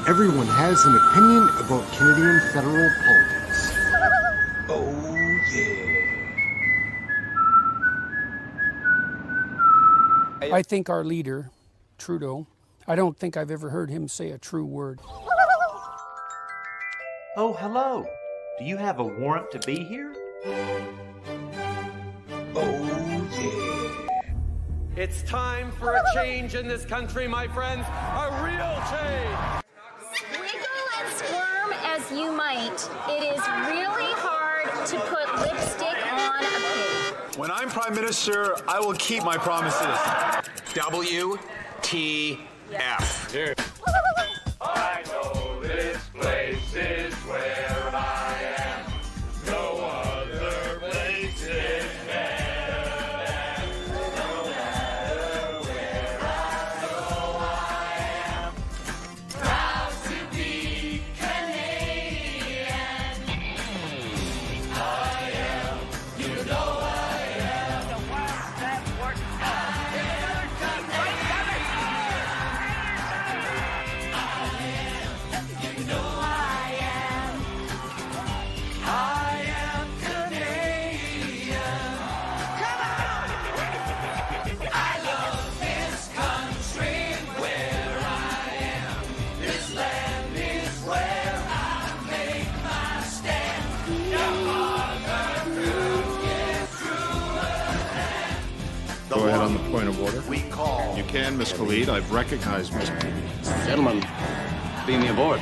Everyone has an opinion about Canadian federal politics. Oh, yeah. I think our leader, Trudeau, I don't think I've ever heard him say a true word. Oh, hello. Do you have a warrant to be here? Oh, yeah. It's time for a change in this country, my friends. A real change. Wiggle and squirm as you might, it is really hard to put lipstick on a pig. When I'm Prime Minister, I will keep my promises. WTF. Here. I know this place is where I am. No other place is better than. No matter where I go, I am proud to be Canadian. I am, you know I am. The worst that works. Go ahead on the point of order. We call. You can, Ms. Khalid. I've recognized Ms. Khalid. Gentlemen, beam me aboard.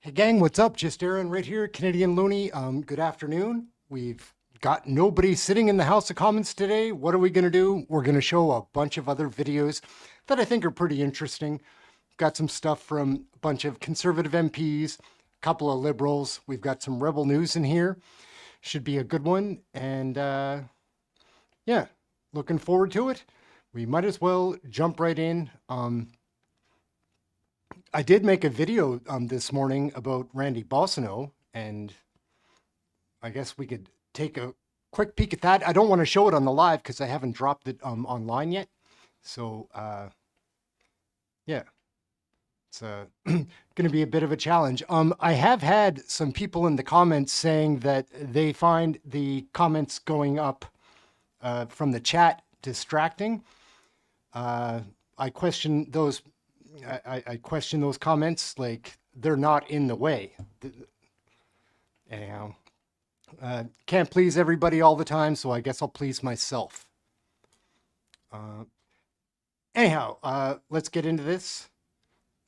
Hey gang, what's up? Just Ehren right here, Canadian Looney. Good afternoon. We've got nobody sitting in the House of Commons today. What are we going to do? We're going to show a bunch of other videos that I think are pretty interesting. Got some stuff from a bunch of Conservative MPs, a couple of Liberals. We've got some Rebel news in here. Should be a good one. And yeah, looking forward to it. We might as well jump right in. I did make a video this morning about Randy BOISSONNAULT, and I guess we could take a quick peek at that. I don't want to show it on the live because I haven't dropped it online yet. So, yeah, it's going to be a bit of a challenge. I have had some people in the comments saying that they find the comments going up from the chat distracting. I question those. I question those comments, like they're not in the way. Anyhow, can't please everybody all the time, so I guess I'll please myself. Anyhow, let's get into this.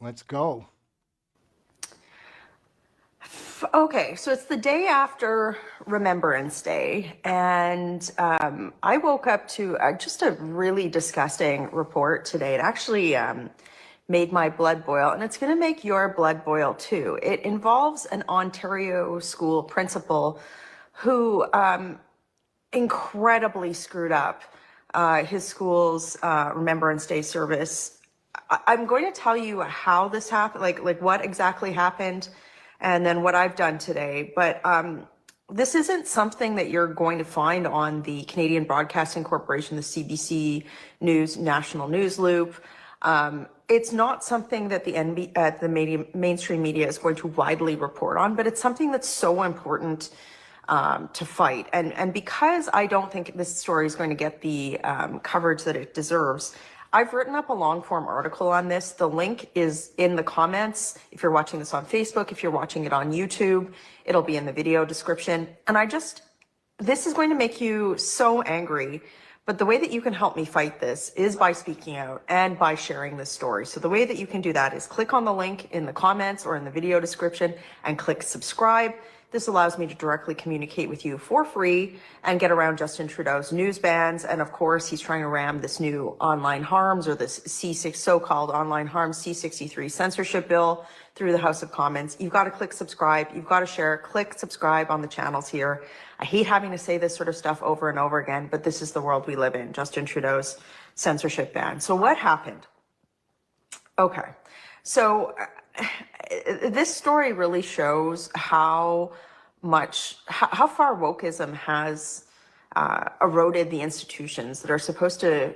Let's go. Okay, so it's the day after Remembrance Day, and I woke up to just a really disgusting report today. It actually made my blood boil, and it's going to make your blood boil too. It involves an Ontario school principal who incredibly screwed up his school's Remembrance Day service. I'm going to tell you how this happened, like what exactly happened, and then what I've done today. But this isn't something that you're going to find on the Canadian Broadcasting Corporation, the CBC News National News Loop. It's not something that the mainstream media is going to widely report on, but it's something that's so important to fight. And because I don't think this story is going to get the coverage that it deserves, I've written up a long form article on this. The link is in the comments. If you're watching this on Facebook, if you're watching it on YouTube, it'll be in the video description. And this is going to make you so angry. But the way that you can help me fight this is by speaking out and by sharing this story. So the way that you can do that is click on the link in the comments or in the video description and click subscribe. This allows me to directly communicate with you for free and get around Justin Trudeau's news bans. And of course, he's trying to ram this new online harms, or this so-called online harms C-63 censorship bill through the House of Commons. You've got to click subscribe. You've got to share. Click subscribe on the channels here. I hate having to say this sort of stuff over and over again, but this is the world we live in. Justin Trudeau's censorship ban. So what happened? Okay. So this story really shows how far wokeism has eroded the institutions that are supposed to,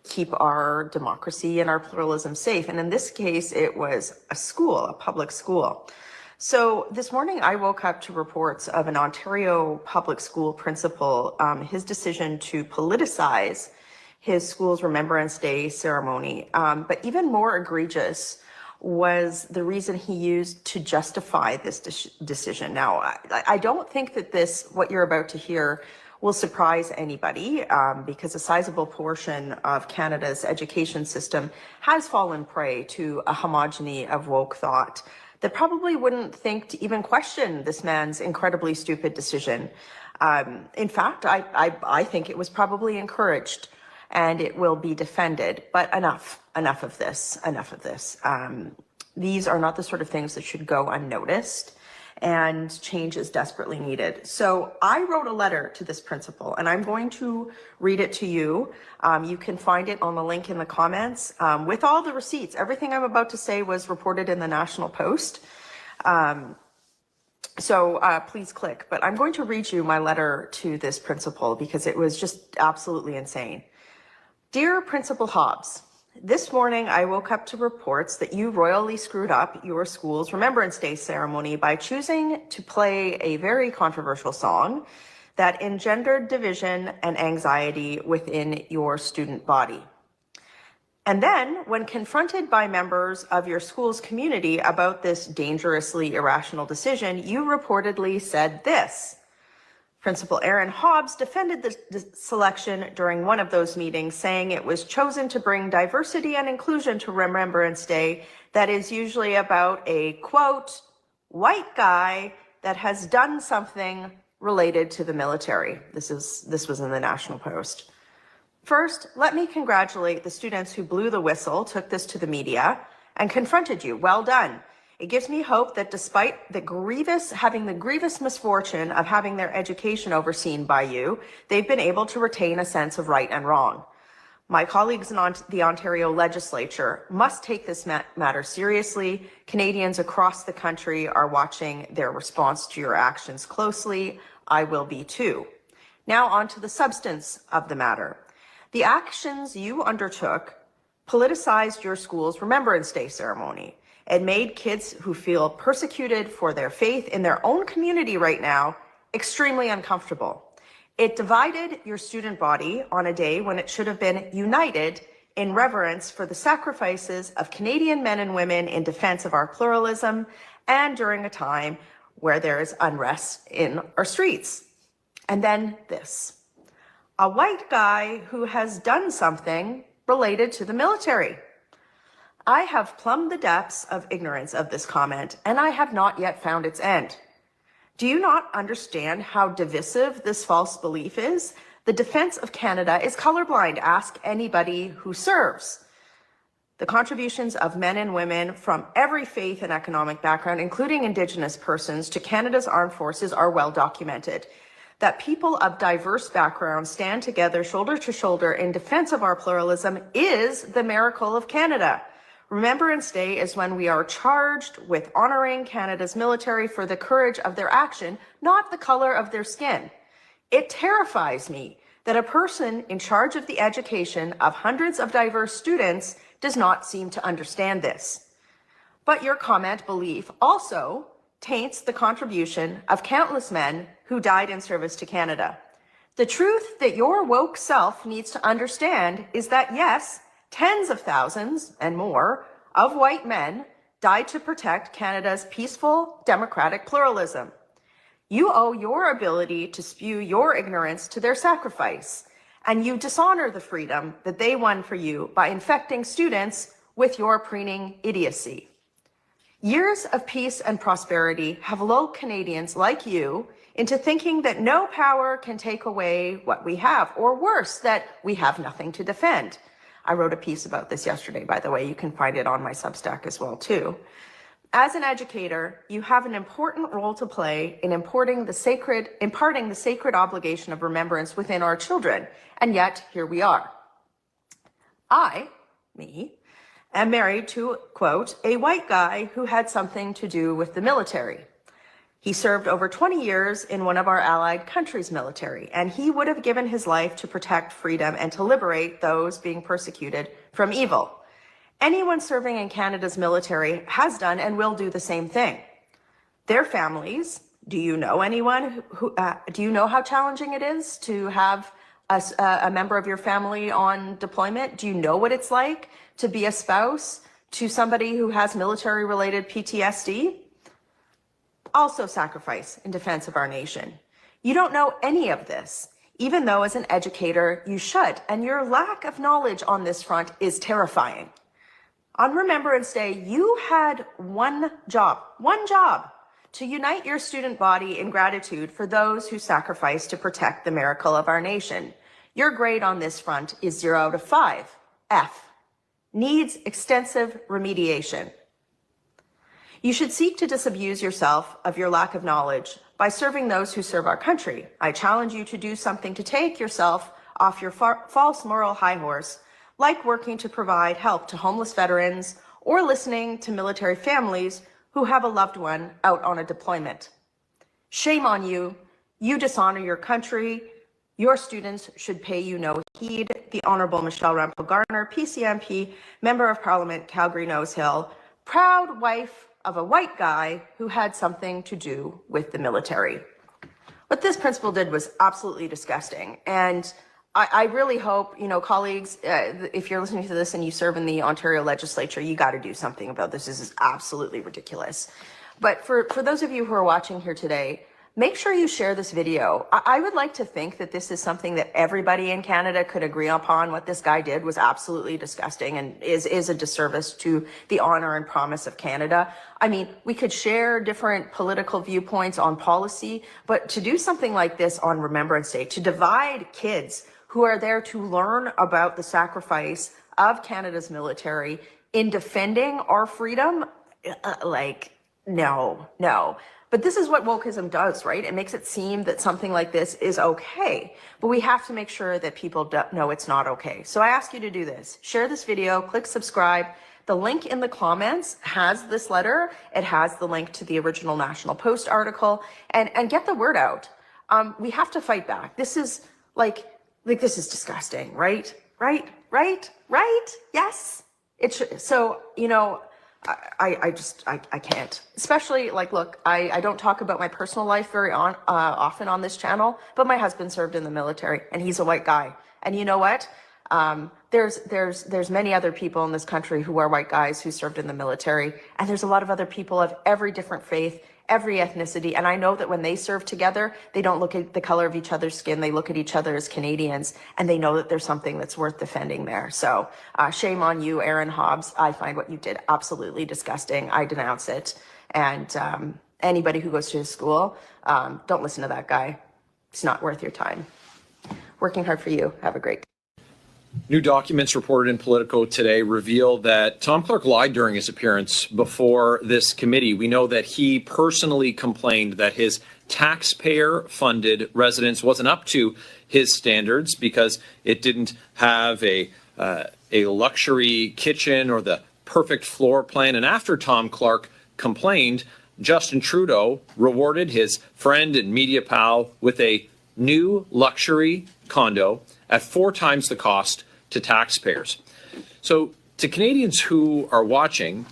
keep our democracy and our pluralism safe. And in this case, it was a public school. So this morning I woke up to reports of an Ontario public school principal, his decision to politicize his school's Remembrance Day ceremony. But even more egregious was the reason he used to justify this decision. Now, I don't think that what you're about to hear will surprise anybody, because a sizable portion of Canada's education system has fallen prey to a homogeny of woke thought that probably wouldn't think to even question this man's incredibly stupid decision. In fact, I think it was probably encouraged, and it will be defended. But enough of this. These are not the sort of things that should go unnoticed, and change is desperately needed. So I wrote a letter to this principal, and I'm going to read it to you. You can find it on the link in the comments with all the receipts. Everything I'm about to say was reported in the National Post. So please click. But I'm going to read you my letter to this principal because it was just absolutely insane. Dear Principal Hobbs, this morning, I woke up to reports that you royally screwed up your school's Remembrance Day ceremony by choosing to play a very controversial song that engendered division and anxiety within your student body. And then, when confronted by members of your school's community about this dangerously irrational decision, you reportedly said this. Principal Ehren Hobbs defended the selection during one of those meetings, saying it was chosen to bring diversity and inclusion to Remembrance Day that is usually about a, quote, white guy that has done something related to the military. This was in the National Post. First, let me congratulate the students who blew the whistle, took this to the media, and confronted you. Well done. It gives me hope that despite having the grievous misfortune of having their education overseen by you, they've been able to retain a sense of right and wrong. My colleagues in the Ontario legislature must take this matter seriously. Canadians across the country are watching their response to your actions closely. I will be too. Now on to the substance of the matter. The actions you undertook politicized your school's Remembrance Day ceremony. It made kids who feel persecuted for their faith in their own community right now extremely uncomfortable. It divided your student body on a day when it should have been united in reverence for the sacrifices of Canadian men and women in defense of our pluralism, and during a time where there is unrest in our streets. And then this. A white guy who has done something related to the military. I have plumbed the depths of ignorance of this comment, and I have not yet found its end. Do you not understand how divisive this false belief is? The defense of Canada is colorblind. Ask anybody who serves. The contributions of men and women from every faith and economic background, including Indigenous persons, to Canada's armed forces are well documented. That people of diverse backgrounds stand together shoulder to shoulder in defense of our pluralism is the miracle of Canada. Remembrance Day is when we are charged with honoring Canada's military for the courage of their action, not the color of their skin. It terrifies me that a person in charge of the education of hundreds of diverse students does not seem to understand this. But your comment belief also taints the contribution of countless men who died in service to Canada. The truth that your woke self needs to understand is that, yes, tens of thousands and more of white men died to protect Canada's peaceful, democratic pluralism. You owe your ability to spew your ignorance to their sacrifice, and you dishonor the freedom that they won for you by infecting students with your preening idiocy. Years of peace and prosperity have lulled Canadians like you into thinking that no power can take away what we have, or worse, that we have nothing to defend. I wrote a piece about this yesterday, by the way. You can find it on my Substack as well, too. As an educator, you have an important role to play in imparting the sacred obligation of remembrance within our children. And yet, here we are. Me, am married to, quote, a white guy who had something to do with the military. He served over 20 years in one of our allied countries' military, and he would have given his life to protect freedom and to liberate those being persecuted from evil. Anyone serving in Canada's military has done and will do the same thing. Their families, do you know anyone do you know how challenging it is to have a member of your family on deployment? Do you know what it's like to be a spouse to somebody who has military-related PTSD? Also sacrifice in defense of our nation. You don't know any of this, even though as an educator you should, and your lack of knowledge on this front is terrifying. On Remembrance Day, you had one job, to unite your student body in gratitude for those who sacrificed to protect the miracle of our nation. Your grade on this front is 0 out of 5, F. Needs extensive remediation. You should seek to disabuse yourself of your lack of knowledge by serving those who serve our country. I challenge you to do something to take yourself off your false moral high horse, like working to provide help to homeless veterans or listening to military families who have a loved one out on a deployment. Shame on you. You dishonor your country. Your students should pay you no heed. The Honorable Michelle Remple Garner, PCMP, Member of Parliament, Calgary Nose Hill, proud wife of a white guy who had something to do with the military. What this principal did was absolutely disgusting. And I really hope, colleagues, if you're listening to this and you serve in the Ontario legislature, you got to do something about this. This is absolutely ridiculous. But for those of you who are watching here today, make sure you share this video. I would like to think that this is something that everybody in Canada could agree upon. What this guy did was absolutely disgusting and is a disservice to the honor and promise of Canada. I mean, we could share different political viewpoints on policy, but to do something like this on Remembrance Day, to divide kids who are there to learn about the sacrifice of Canada's military in defending our freedom, no. But this is what wokeism does, right? It makes it seem that something like this is okay, but we have to make sure that people know it's not okay. So I ask you to do this. Share this video, click subscribe. The link in the comments has this letter. It has the link to the original National Post article, and get the word out. We have to fight back. This is this is disgusting, right? Right? Yes. It should. So, I can't, especially look, I don't talk about my personal life very often on this channel, but my husband served in the military and he's a white guy. And you know what? There's many other people in this country who are white guys who served in the military. And there's a lot of other people of every different faith, every ethnicity. And I know that when they serve together, they don't look at the color of each other's skin. They look at each other as Canadians, and they know that there's something that's worth defending there. So shame on you, Ehren Hobbs. I find what you did absolutely disgusting. I denounce it. And anybody who goes to his school, don't listen to that guy. It's not worth your time. Working hard for you. Have a great day. New documents reported in Politico today reveal that Tom Clark lied during his appearance before this committee. We know that he personally complained that his taxpayer-funded residence wasn't up to his standards because it didn't have a luxury kitchen or the perfect floor plan. And after Tom Clark complained, Justin Trudeau rewarded his friend and media pal with a new luxury condo at 4 times the cost to taxpayers. So to Canadians who are watching,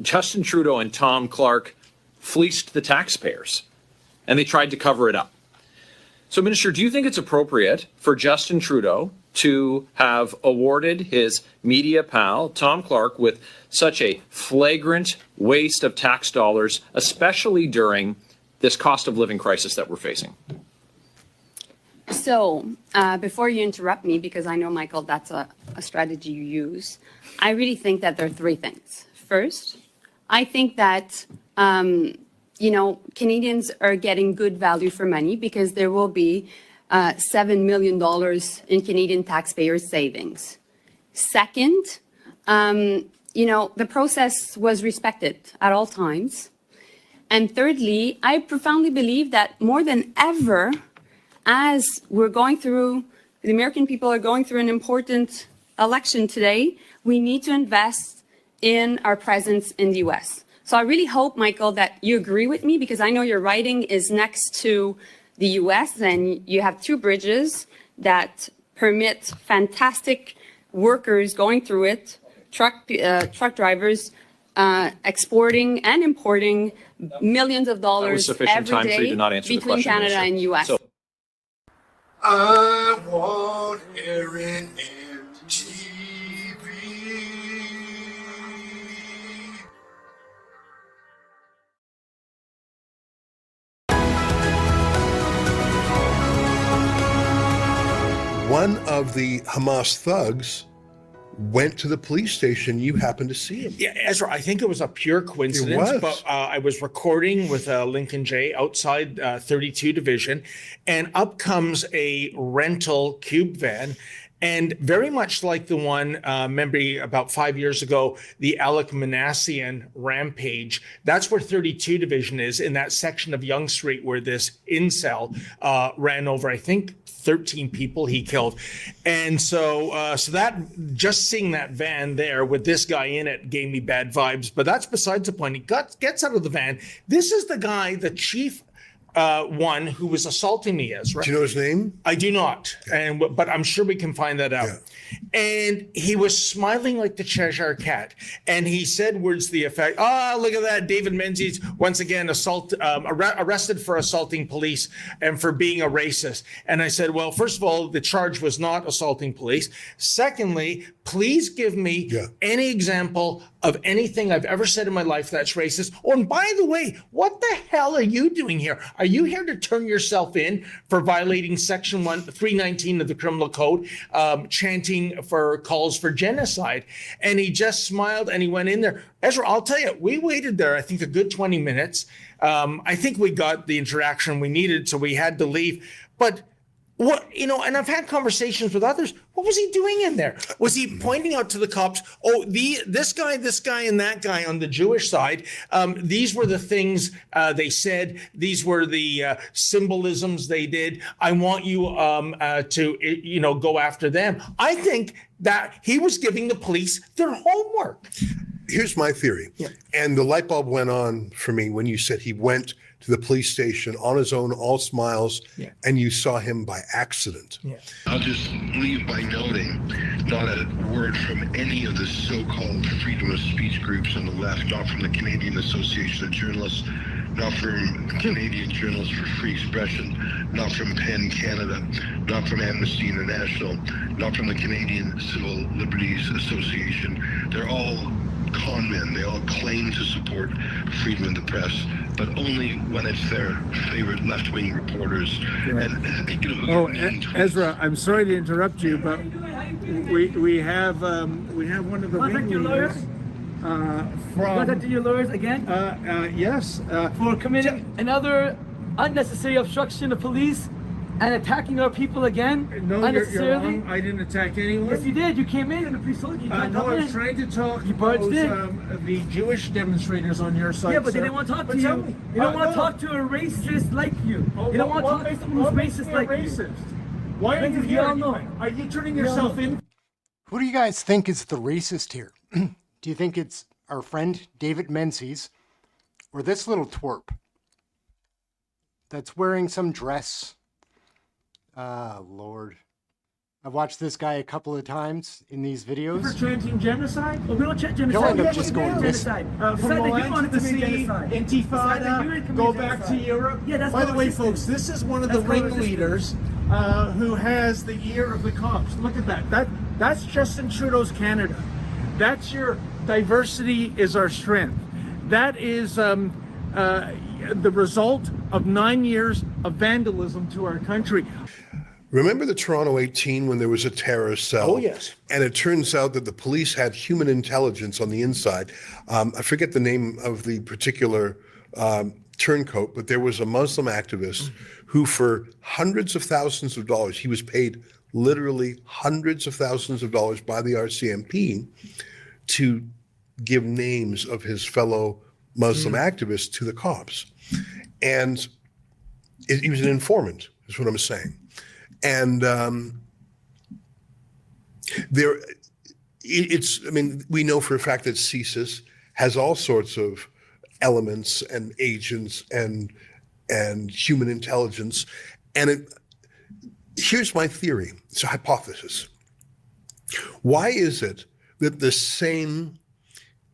Justin Trudeau and Tom Clark fleeced the taxpayers and they tried to cover it up. So Minister, do you think it's appropriate for Justin Trudeau to have awarded his media pal, Tom Clark, with such a flagrant waste of tax dollars, especially during this cost of living crisis that we're facing? So before you interrupt me, because I know, Michael, that's a strategy you use, I really think that there are 3 things. First, I think that, Canadians are getting good value for money because there will be $7 million in Canadian taxpayers' savings. Second, you know, the process was respected at all times. And thirdly, I profoundly believe that more than ever, as we're going through, the American people are going through an important election today, we need to invest in our presence in the US. So I really hope, Michael, that you agree with me, because I know your riding is next to the US and you have 2 bridges that permit fantastic workers going through it, truck drivers, exporting and importing millions of dollars every day between Canada and US. I want EhrenEmm TV. One of the Hamas thugs went to the police station. You happened to see him. Yeah, Ezra, I think it was a pure coincidence, but I was recording with Lincoln J outside 32 Division, and up comes a rental cube van. And very much like the one, remember about 5 years ago, the Alec Manassian rampage, that's where 32 Division is, in that section of Yonge Street where this incel ran over, I think, 13 people he killed. And so so that, just seeing that van there with this guy in it gave me bad vibes, but that's besides the point. He gets out of the van. This is the guy, the chief one who was assaulting me, Ezra. Do you know his name? I do not, but I'm sure we can find that out. Yeah. And he was smiling like the Cheshire Cat, and he said words to the effect, "Oh, look at that! David Menzies once again arrested for assaulting police and for being a racist." And I said, "Well, first of all, the charge was not assaulting police. Secondly, please give me any example of anything I've ever said in my life that's racist. Oh, and by the way, what the hell are you doing here? Are you here to turn yourself in for violating Section 319 of the Criminal Code, chanting for calls for genocide?" And he just smiled and he went in there. Ezra, I'll tell you, we waited there, I think, a good 20 minutes. I think we got the interaction we needed, so we had to leave. But what, you know, and I've had conversations with others. What was he doing in there? Was he pointing out to the cops, oh, this guy, and that guy on the Jewish side, these were the things they said. These were the symbolisms they did. I want you to, you know, go after them. I think that he was giving the police their homework. Here's my theory. Yeah. And the light bulb went on for me when you said he went to the police station on his own, all smiles, and you saw him by accident. Yeah. I'll just leave by noting, not a word from any of the so-called freedom of speech groups on the left, not from the Canadian Association of Journalists, not from Canadian Journalists for Free Expression, not from PEN Canada, not from Amnesty International, not from the Canadian Civil Liberties Association. They're all con men. They all claim to support freedom of the press, but only when it's their favorite left-wing reporters. Right. And, you know, Ezra, I'm sorry to interrupt you, but we have one of the ringleaders Contact your lawyers again? Yes. For committing another unnecessary obstruction of police and attacking our people again? No, you're wrong. I didn't attack anyone. Yes, you did. You came in and the police told you. No, I was trying to talk to the Jewish demonstrators on your side. Yeah, but they didn't want to talk to you. You don't want to talk to a racist like you. You don't want to talk to someone who's racist like you. Why are you here? Are you turning yourself in? Who do you guys think is the racist here? Do you think it's our friend David Menzies or this little twerp that's wearing some dress? Ah, Lord. I've watched this guy a couple of times in these videos. For chanting genocide? Well, we don't chant genocide. He'll end up just going genocide. From Milan to see Intifada, go back to Europe. Yeah, that's By the way, folks, this is one of the ringleaders who has the ear of the cops. Look at that. That's Justin Trudeau's Canada. That's your diversity is our strength. That is the result of 9 years of vandalism to our country. Remember the Toronto 18 when there was a terrorist cell? Oh, yes. And it turns out that the police had human intelligence on the inside. I forget the name of the particular turncoat, but there was a Muslim activist who for hundreds of thousands of dollars, he was paid literally hundreds of thousands of dollars by the RCMP to give names of his fellow Muslim activists to the cops. And he was an informant, is what I'm saying. And we know for a fact that CSIS has all sorts of elements and agents and human intelligence. And here's my theory. It's a hypothesis. Why is it that the same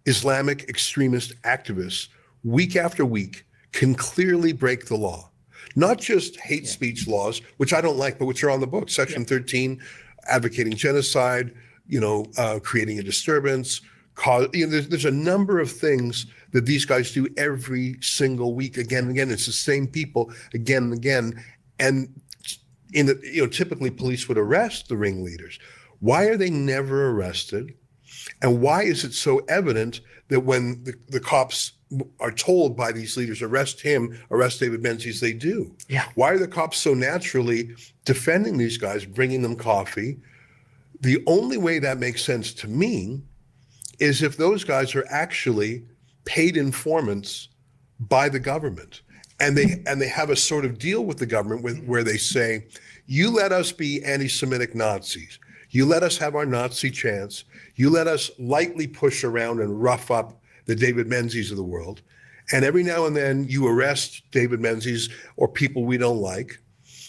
Islamic extremist activists, week after week, can clearly break the law? Not just hate speech laws, which I don't like, but which are on the books. Section 13, advocating genocide, creating a disturbance. There's a number of things that these guys do every single week, again and again. It's the same people again and again. And typically police would arrest the ringleaders. Why are they never arrested? And why is it so evident that when the cops are told by these leaders, arrest him, arrest David Menzies, they do? Yeah. Why are the cops so naturally defending these guys, bringing them coffee? The only way that makes sense to me is if those guys are actually paid informants by the government. And they have a sort of deal with the government where they say, you let us be anti-Semitic Nazis. You let us have our Nazi chants. You let us lightly push around and rough up the David Menzies of the world. And every now and then you arrest David Menzies or people we don't like.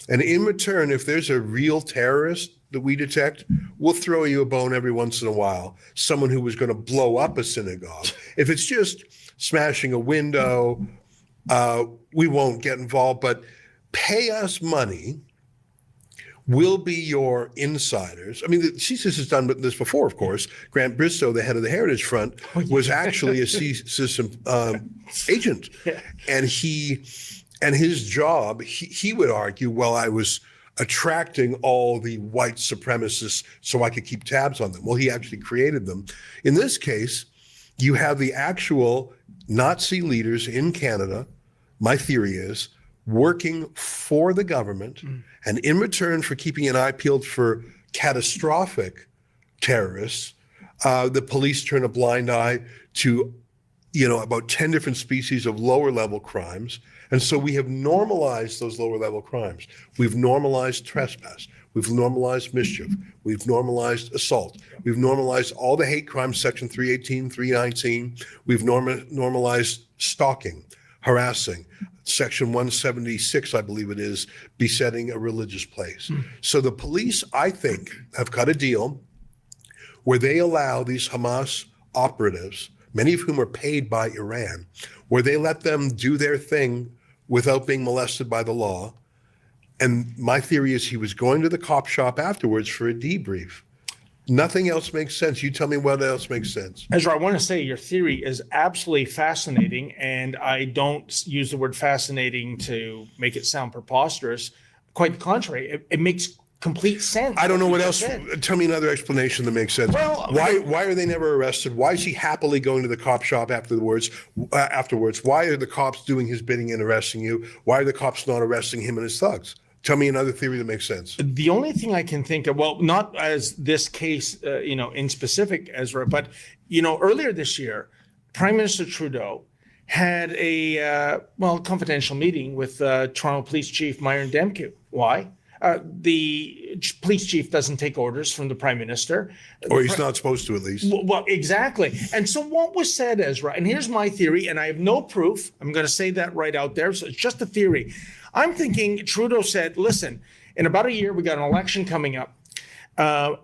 And in return, if there's a real terrorist that we detect, we'll throw you a bone every once in a while. Someone who was going to blow up a synagogue. If it's just smashing a window, we won't get involved, but pay us money. We'll be your insiders. I mean, the CSIS has done this before, of course. Grant Bristow, the head of the Heritage Front, was actually a CSIS agent. Yeah. And his job, he would argue, well, I was attracting all the white supremacists so I could keep tabs on them. Well, he actually created them. In this case, you have the actual Nazi leaders in Canada, my theory is, working for the government, and in return for keeping an eye peeled for catastrophic terrorists, the police turn a blind eye to, about 10 different species of lower level crimes. And so we have normalized those lower level crimes. We've normalized trespass. We've normalized mischief. We've normalized assault. We've normalized all the hate crimes, section 318, 319. We've normalized stalking, harassing. Section 176, I believe it is, besetting a religious place. So the police, I think, have cut a deal where they allow these Hamas operatives, many of whom are paid by Iran, where they let them do their thing without being molested by the law. And my theory is he was going to the cop shop afterwards for a debrief. Nothing else makes sense. You tell me what else makes sense. Ezra, I want to say your theory is absolutely fascinating, and I don't use the word fascinating to make it sound preposterous. Quite the contrary, it makes complete sense. I don't know what else. Tell me another explanation that makes sense. Well, why are they never arrested? Why is he happily going to the cop shop afterwards? Why are the cops doing his bidding and arresting you? Why are the cops not arresting him and his thugs? Tell me another theory that makes sense. The only thing I can think of, well, not as this case, in specific, Ezra, but, earlier this year, Prime Minister Trudeau had a, confidential meeting with Toronto Police Chief Myron Demke. Why? The police chief doesn't take orders from the Prime Minister. Or he's not supposed to, at least. Well, exactly. And so what was said, Ezra, and here's my theory, and I have no proof. I'm going to say that right out there. So it's just a theory. I'm thinking Trudeau said, listen, in about a year, we got an election coming up.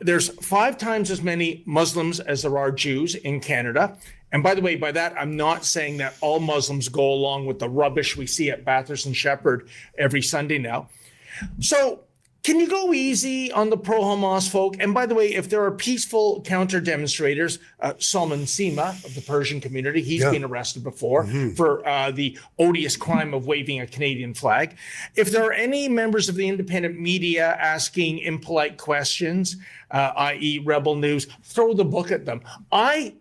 There's 5 times as many Muslims as there are Jews in Canada. And by the way, by that, I'm not saying that all Muslims go along with the rubbish we see at Bathurst and Shepherd every Sunday now. So can you go easy on the pro-Hamas folk? And by the way, if there are peaceful counter demonstrators, Salman Sima of the Persian community, he's been arrested before for the odious crime of waving a Canadian flag. If there are any members of the independent media asking impolite questions, i.e. Rebel News, throw the book at them. I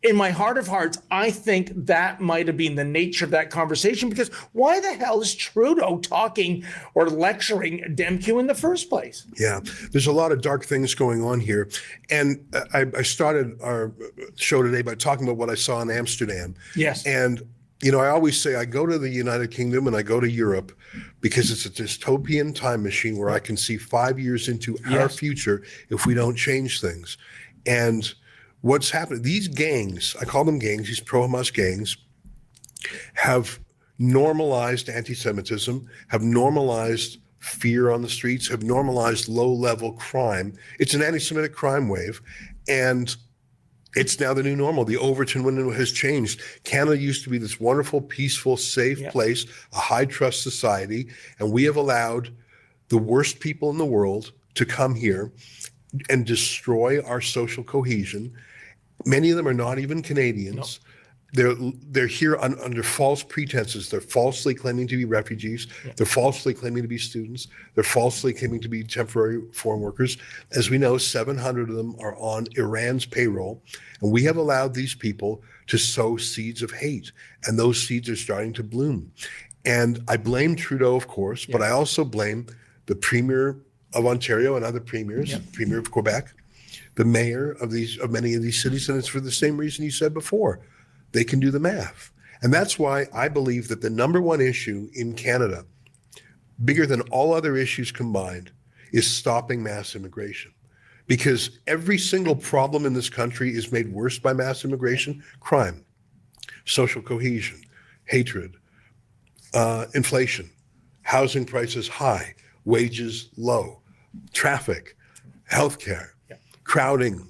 in my heart of hearts, I think that might have been the nature of that conversation, because why the hell is Trudeau talking or lecturing Demkew in the first place? Yeah, there's a lot of dark things going on here. And I started our show today by talking about what I saw in Amsterdam. Yes. And, you know, I always say I go to the United Kingdom and I go to Europe because it's a dystopian time machine where I can see 5 years into our future if we don't change things. And what's happening, these gangs, I call them gangs, these pro-Hamas gangs, have normalized anti-Semitism, have normalized fear on the streets, have normalized low-level crime. It's an anti-Semitic crime wave, and it's now the new normal. The Overton window has changed. Canada used to be this wonderful, peaceful, safe place, a high-trust society, and we have allowed the worst people in the world to come here and destroy our social cohesion. Many of them are not even Canadians. They're here under false pretenses. They're falsely claiming to be refugees. They're falsely claiming to be students. They're falsely claiming to be temporary foreign workers. As we know, 700 of them are on Iran's payroll. And we have allowed these people to sow seeds of hate. And those seeds are starting to bloom. And I blame Trudeau, of course, but I also blame the Premier of Ontario and other premiers, Premier of Quebec, the mayor of many of these cities, and it's for the same reason you said before. They can do the math. And that's why I believe that the number one issue in Canada, bigger than all other issues combined, is stopping mass immigration. Because every single problem in this country is made worse by mass immigration: crime, social cohesion, hatred, inflation, housing prices high, wages low, traffic, healthcare, crowding,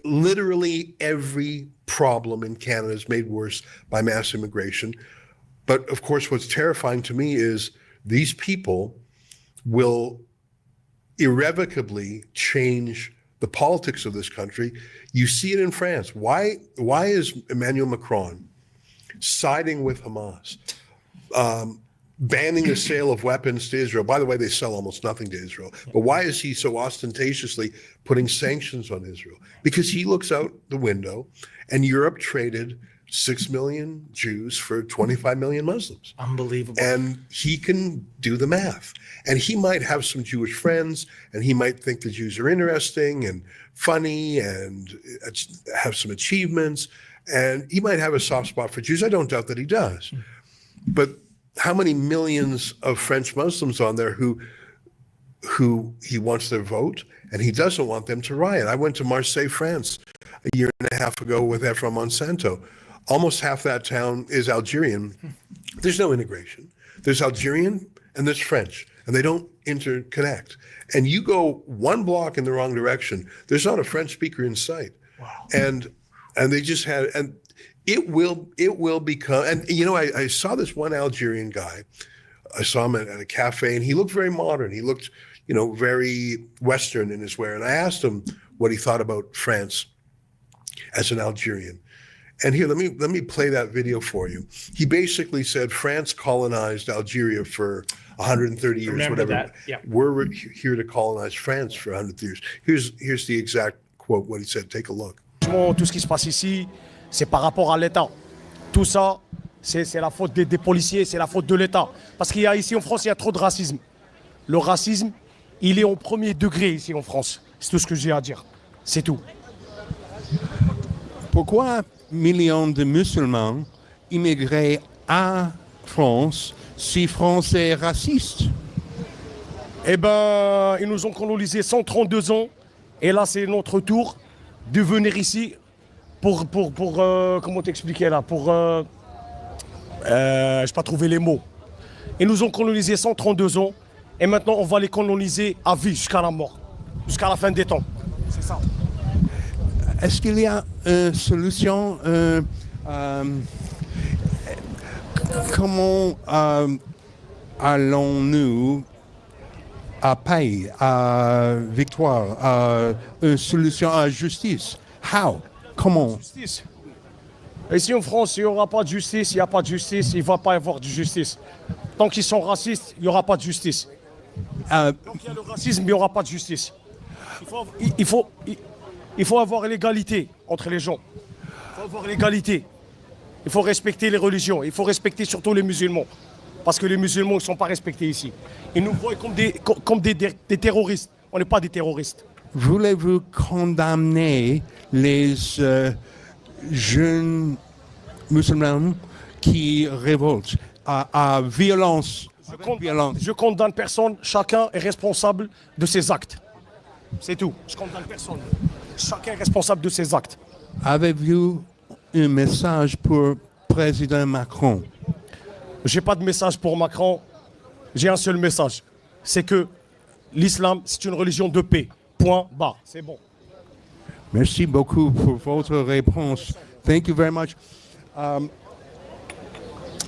literally every problem in Canada is made worse by mass immigration. But of course, what's terrifying to me is these people will irrevocably change the politics of this country. You see it in France. Why is Emmanuel Macron siding with Hamas? Banning the sale of weapons to Israel. By the way, they sell almost nothing to Israel. But why is he so ostentatiously putting sanctions on Israel? Because he looks out the window and Europe traded 6 million Jews for 25 million Muslims. Unbelievable. And he can do the math. And he might have some Jewish friends, and he might think the Jews are interesting and funny and have some achievements. And he might have a soft spot for Jews. I don't doubt that he does. But how many millions of French Muslims on there who he wants their vote, and he doesn't want them to riot? I went to Marseille, France, a year and a half ago with Ephraim Monsanto. Almost half that town is Algerian. There's no integration. There's Algerian and there's French, and they don't interconnect. And you go one block in the wrong direction, there's not a French speaker in sight. Wow. And they just had, and it will become, and you know, I saw this one Algerian guy. I saw him at a cafe, and he looked very modern. He looked, you know, very Western in his wear. And I asked him what he thought about France as an Algerian. And here, let me play that video for you. He basically said France colonized Algeria for 130 years, Remember whatever. that. Yeah. We're here to colonize France for 100 years. Here's the exact quote, what he said. Take a look. Tout ce qui se passe ici, c'est par rapport à l'État. Tout ça, c'est la faute des policiers, c'est la faute de l'État. Parce qu'il y a ici en France, il y a trop de racisme. Le racisme, il est au premier degré ici en France. C'est tout ce que j'ai à dire. C'est tout. Pourquoi millions de musulmans immigrés à France si France est raciste? Eh ben, ils nous ont colonisé 132 ans. Et là, c'est notre tour de venir ici pour comment t'expliquer là, je n'ai pas trouvé les mots. Ils nous ont colonisé 132 ans et maintenant on va les coloniser à vie jusqu'à la mort, jusqu'à la fin des temps. C'est ça. Est-ce qu'il y a une solution? Comment allons-nous à paix, à victoire, à une solution à justice? How? Comment? Justice. Ici en France, il n'y aura pas de justice, il n'y a pas de justice, il ne va pas y avoir de justice. Tant qu'ils sont racistes, il n'y aura pas de justice. Tant qu'il y a le racisme, il n'y aura pas de justice. Il faut avoir l'égalité entre les gens. faut avoir l'égalité. Il faut respecter les religions. Il faut respecter surtout les musulmans. Parce que les musulmans ne sont pas respectés ici. Ils nous voient comme des terroristes. On n'est pas des terroristes. Voulez-vous condamner les jeunes musulmans qui révoltent à violence? Je condamne personne. Chacun est responsable de ses actes. C'est tout. Je condamne personne. Chacun est responsable de ses actes. Avez-vous un message pour président Macron? J'ai pas de message pour Macron. J'ai un seul message. C'est que l'islam, c'est une religion de paix. Point barre. C'est bon. Merci beaucoup pour votre réponse. Thank you very much. I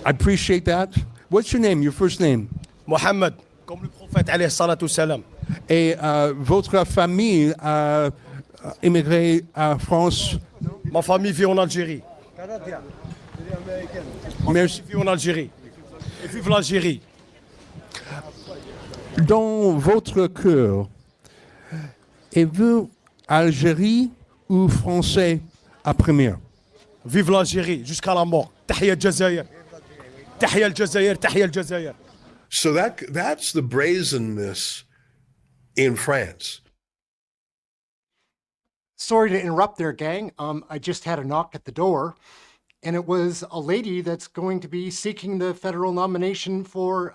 appreciate that. What's your name, your first name? Mohammed, comme le prophète alayhi salatu salam. Et votre famille a immigré à France? Ma famille vit en Algérie. Merci. Vit en Algérie. Et vive l'Algérie. Dans votre cœur, êtes-vous Algérie ou Français à première? Vive l'Algérie jusqu'à la mort. Tahia al-Jazair. Tahia al-Jazair, Tahia al-Jazair. So that's the brazenness in France. Sorry to interrupt there, gang. I just had a knock at the door, and it was a lady that's going to be seeking the federal nomination for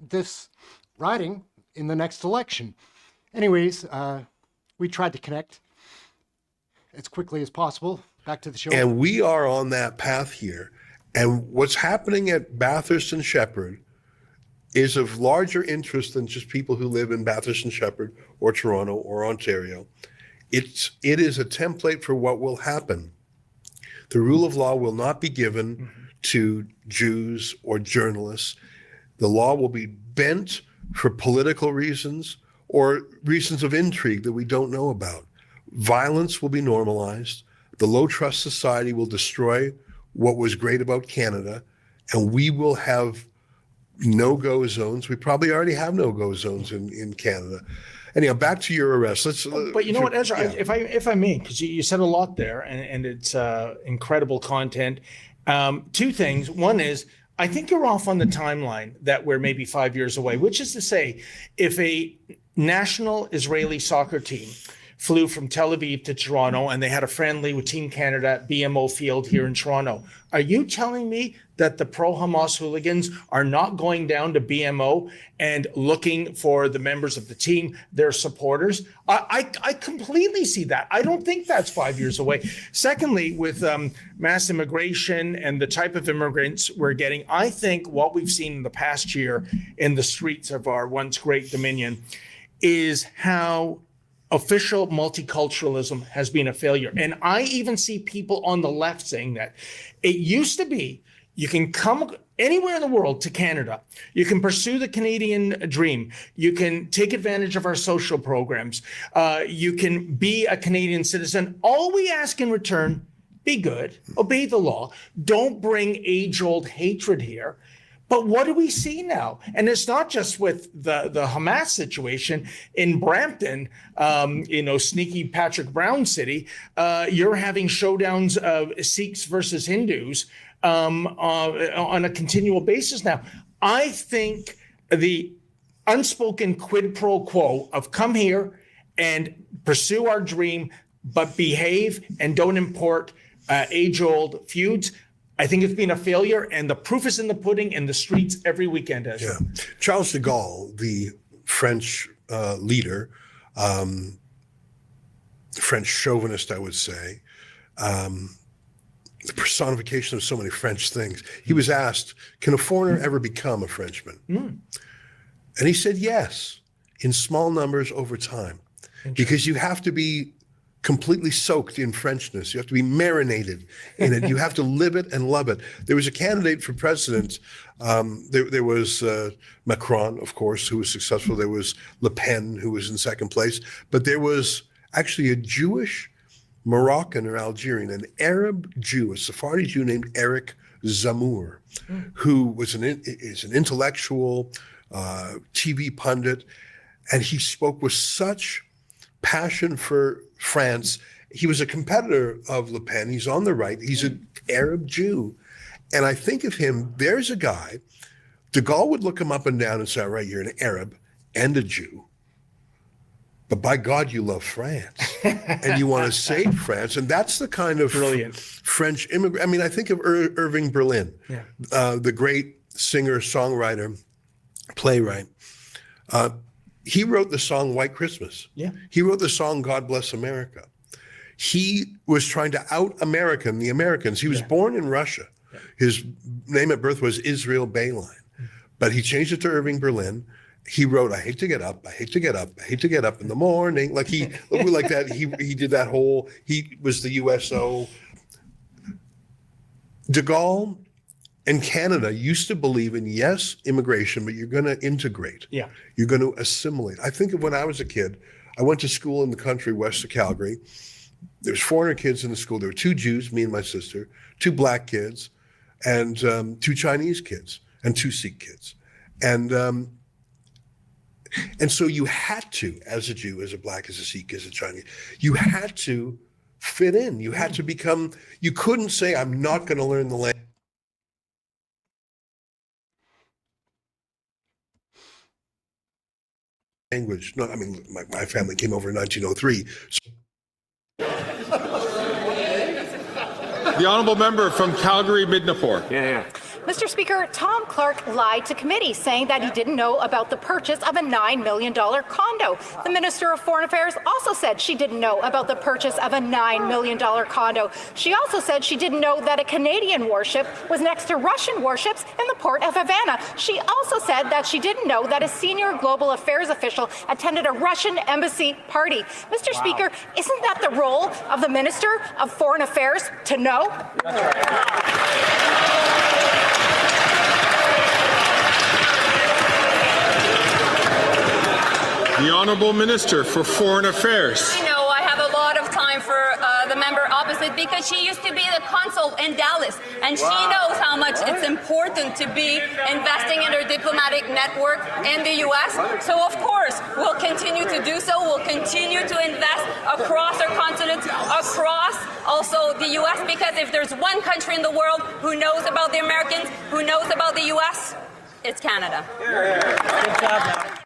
this riding in the next election. Anyways, we tried to connect as quickly as possible. Back to the show. And we are on that path here. And what's happening at Bathurst and Shepherd is of larger interest than just people who live in Bathurst and Shepherd or Toronto or Ontario. It is a template for what will happen. The rule of law will not be given to Jews or journalists. The law will be bent for political reasons or reasons of intrigue that we don't know about. Violence will be normalized. The low trust society will destroy what was great about Canada, and we will have no-go zones. We probably already have no-go zones in Canada. Anyhow, back to your arrest. But you know what, Ezra, if I may, because you said a lot there, and it's incredible content. Two things. One is, I think you're off on the timeline that we're maybe 5 years away, which is to say, if a national Israeli soccer team flew from Tel Aviv to Toronto and they had a friendly with Team Canada at BMO Field here in Toronto, are you telling me that the pro-Hamas hooligans are not going down to BMO and looking for the members of the team, their supporters? I completely see that. I don't think that's 5 years away. Secondly, with mass immigration and the type of immigrants we're getting, I think what we've seen in the past year in the streets of our once great Dominion is how official multiculturalism has been a failure. And I even see people on the left saying that. It used to be you can come anywhere in the world to Canada. You can pursue the Canadian dream. You can take advantage of our social programs. You can be a Canadian citizen. All we ask in return, be good, obey the law. Don't bring age-old hatred here. But what do we see now? And it's not just with the Hamas situation in Brampton, sneaky Patrick Brown city. You're having showdowns of Sikhs versus Hindus on a continual basis now. I think the unspoken quid pro quo of come here and pursue our dream, but behave and don't import age-old feuds, I think it's been a failure, and the proof is in the pudding in the streets every weekend. Ezra. Yeah. Charles de Gaulle, the French leader, French chauvinist, I would say, the personification of so many French things. He was asked, can a foreigner ever become a Frenchman? And he said yes, in small numbers over time, because you have to be completely soaked in Frenchness. You have to be marinated in it. You have to live it and love it. There was a candidate for president. There was Macron, of course, who was successful. There was Le Pen, who was in second place. But there was actually a Jewish Moroccan or Algerian, an Arab Jew, a Sephardi Jew named Eric Zemmour, who was an intellectual, TV pundit, and he spoke with such passion for France he was a competitor of Le Pen. He's on the right. He's an Arab Jew. And I think of him, there's a guy, de Gaulle would look him up and down and say, all right, you're an Arab and a Jew, but by God, you love France and you want to save France. And that's the kind of brilliant French immigrant. I mean, I think of Irving Berlin, the great singer, songwriter, playwright. He wrote the song White Christmas. Yeah. He wrote the song God Bless America. He was trying to out-American the Americans. He was born in Russia. His name at birth was Israel Bayline, but he changed it to Irving Berlin. He wrote, I hate to get up, I hate to get up, I hate to get up in the morning. Like like that, he did that whole, he was the USO. De Gaulle and Canada used to believe in, yes, immigration, but you're going to integrate. Yeah. You're going to assimilate. I think of when I was a kid, I went to school in the country west of Calgary. There's 400 kids in the school. There were 2 Jews, me and my sister, 2 black kids, and 2 Chinese kids, and 2 Sikh kids. And so you had to, as a Jew, as a black, as a Sikh, as a Chinese, you had to fit in. You had to become, you couldn't say, I'm not going to learn the language. No, I mean, my family came over in 1903. The honourable member from Calgary Midnapore. Yeah. Mr. Speaker, Tom Clark lied to committee, saying that he didn't know about the purchase of a $9 million condo. The Minister of Foreign Affairs also said she didn't know about the purchase of a $9 million condo. She also said she didn't know that a Canadian warship was next to Russian warships in the port of Havana. She also said that she didn't know that a senior global affairs official attended a Russian embassy party. Mr. Speaker, isn't that the role of the Minister of Foreign Affairs to know? The Honourable Minister for Foreign Affairs. I know I have a lot of time for the member opposite because she used to be the consul in Dallas, and she knows how much it's important to be investing in her diplomatic network in the U.S. So of course we'll continue to do so. We'll continue to invest across our continent, across also the U.S. because if there's one country in the world who knows about the Americans, who knows about the U.S., it's Canada. Good job.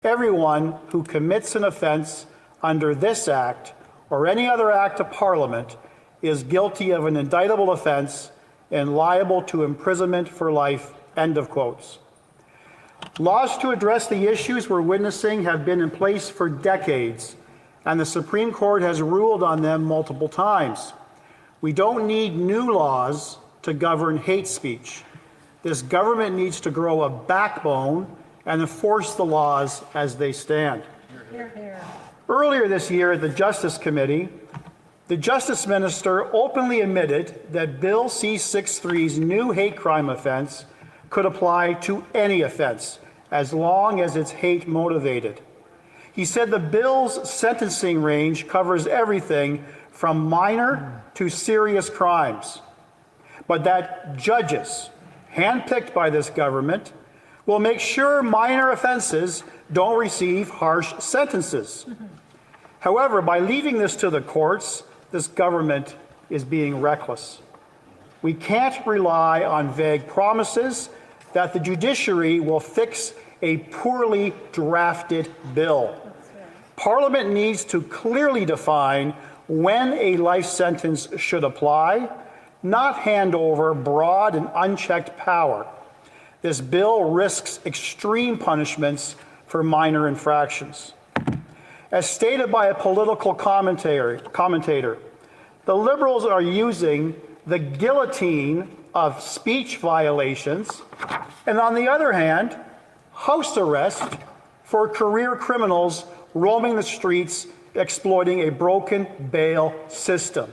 Everyone who commits an offense under this Act or any other Act of Parliament is guilty of an indictable offense and liable to imprisonment for life, end of quotes. Laws to address the issues we're witnessing have been in place for decades, and the Supreme Court has ruled on them multiple times. We don't need new laws to govern hate speech. This government needs to grow a backbone and enforce the laws as they stand. Earlier this year at the Justice Committee, the Justice Minister openly admitted that Bill C-63's new hate crime offense could apply to any offense, as long as it's hate motivated. He said the bill's sentencing range covers everything from minor to serious crimes, but that judges, handpicked by this government, will make sure minor offenses don't receive harsh sentences. However, by leaving this to the courts, this government is being reckless. We can't rely on vague promises that the judiciary will fix a poorly drafted bill. Parliament needs to clearly define when a life sentence should apply, not hand over broad and unchecked power. This bill risks extreme punishments for minor infractions. As stated by a political commentator, the Liberals are using the guillotine of speech violations, and on the other hand, house arrest for career criminals roaming the streets exploiting a broken bail system.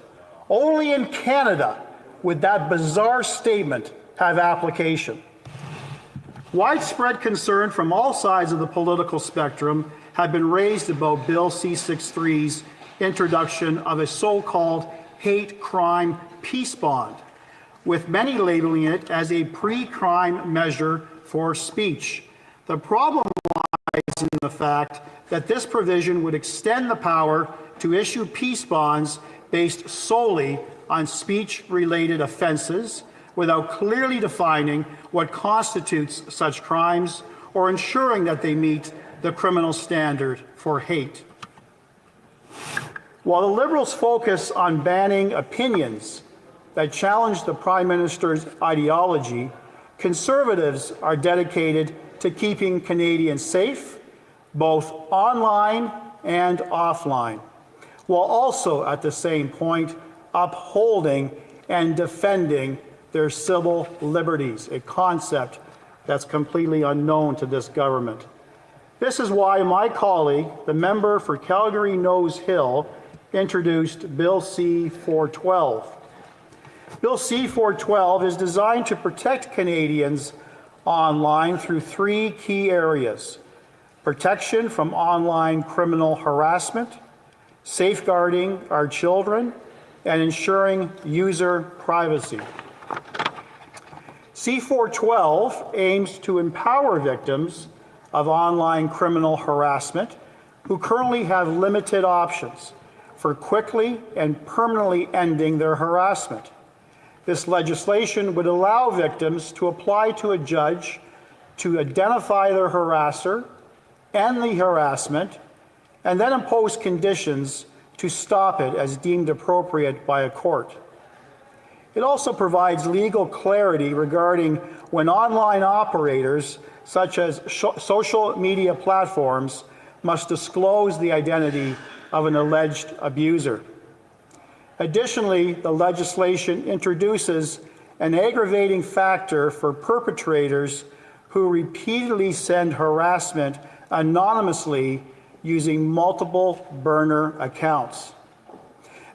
Only in Canada would that bizarre statement have application. Widespread concern from all sides of the political spectrum have been raised about Bill C-63's introduction of a so-called hate crime peace bond. with many labeling it as a pre-crime measure for speech. The problem lies in the fact that this provision would extend the power to issue peace bonds based solely on speech-related offenses without clearly defining what constitutes such crimes or ensuring that they meet the criminal standard for hate. While the Liberals focus on banning opinions that challenge the Prime Minister's ideology, Conservatives are dedicated to keeping Canadians safe, both online and offline, while also at the same point upholding and defending their civil liberties, a concept that's completely unknown to this government. This is why my colleague, the member for Calgary Nose Hill, introduced Bill C-412. Bill C-412 is designed to protect Canadians online through three key areas: protection from online criminal harassment, safeguarding our children, and ensuring user privacy. C-412 aims to empower victims of online criminal harassment who currently have limited options for quickly and permanently ending their harassment. This legislation would allow victims to apply to a judge to identify their harasser, end the harassment, and then impose conditions to stop it as deemed appropriate by a court. It also provides legal clarity regarding when online operators, such as social media platforms, must disclose the identity of an alleged abuser. Additionally, the legislation introduces an aggravating factor for perpetrators who repeatedly send harassment anonymously using multiple burner accounts.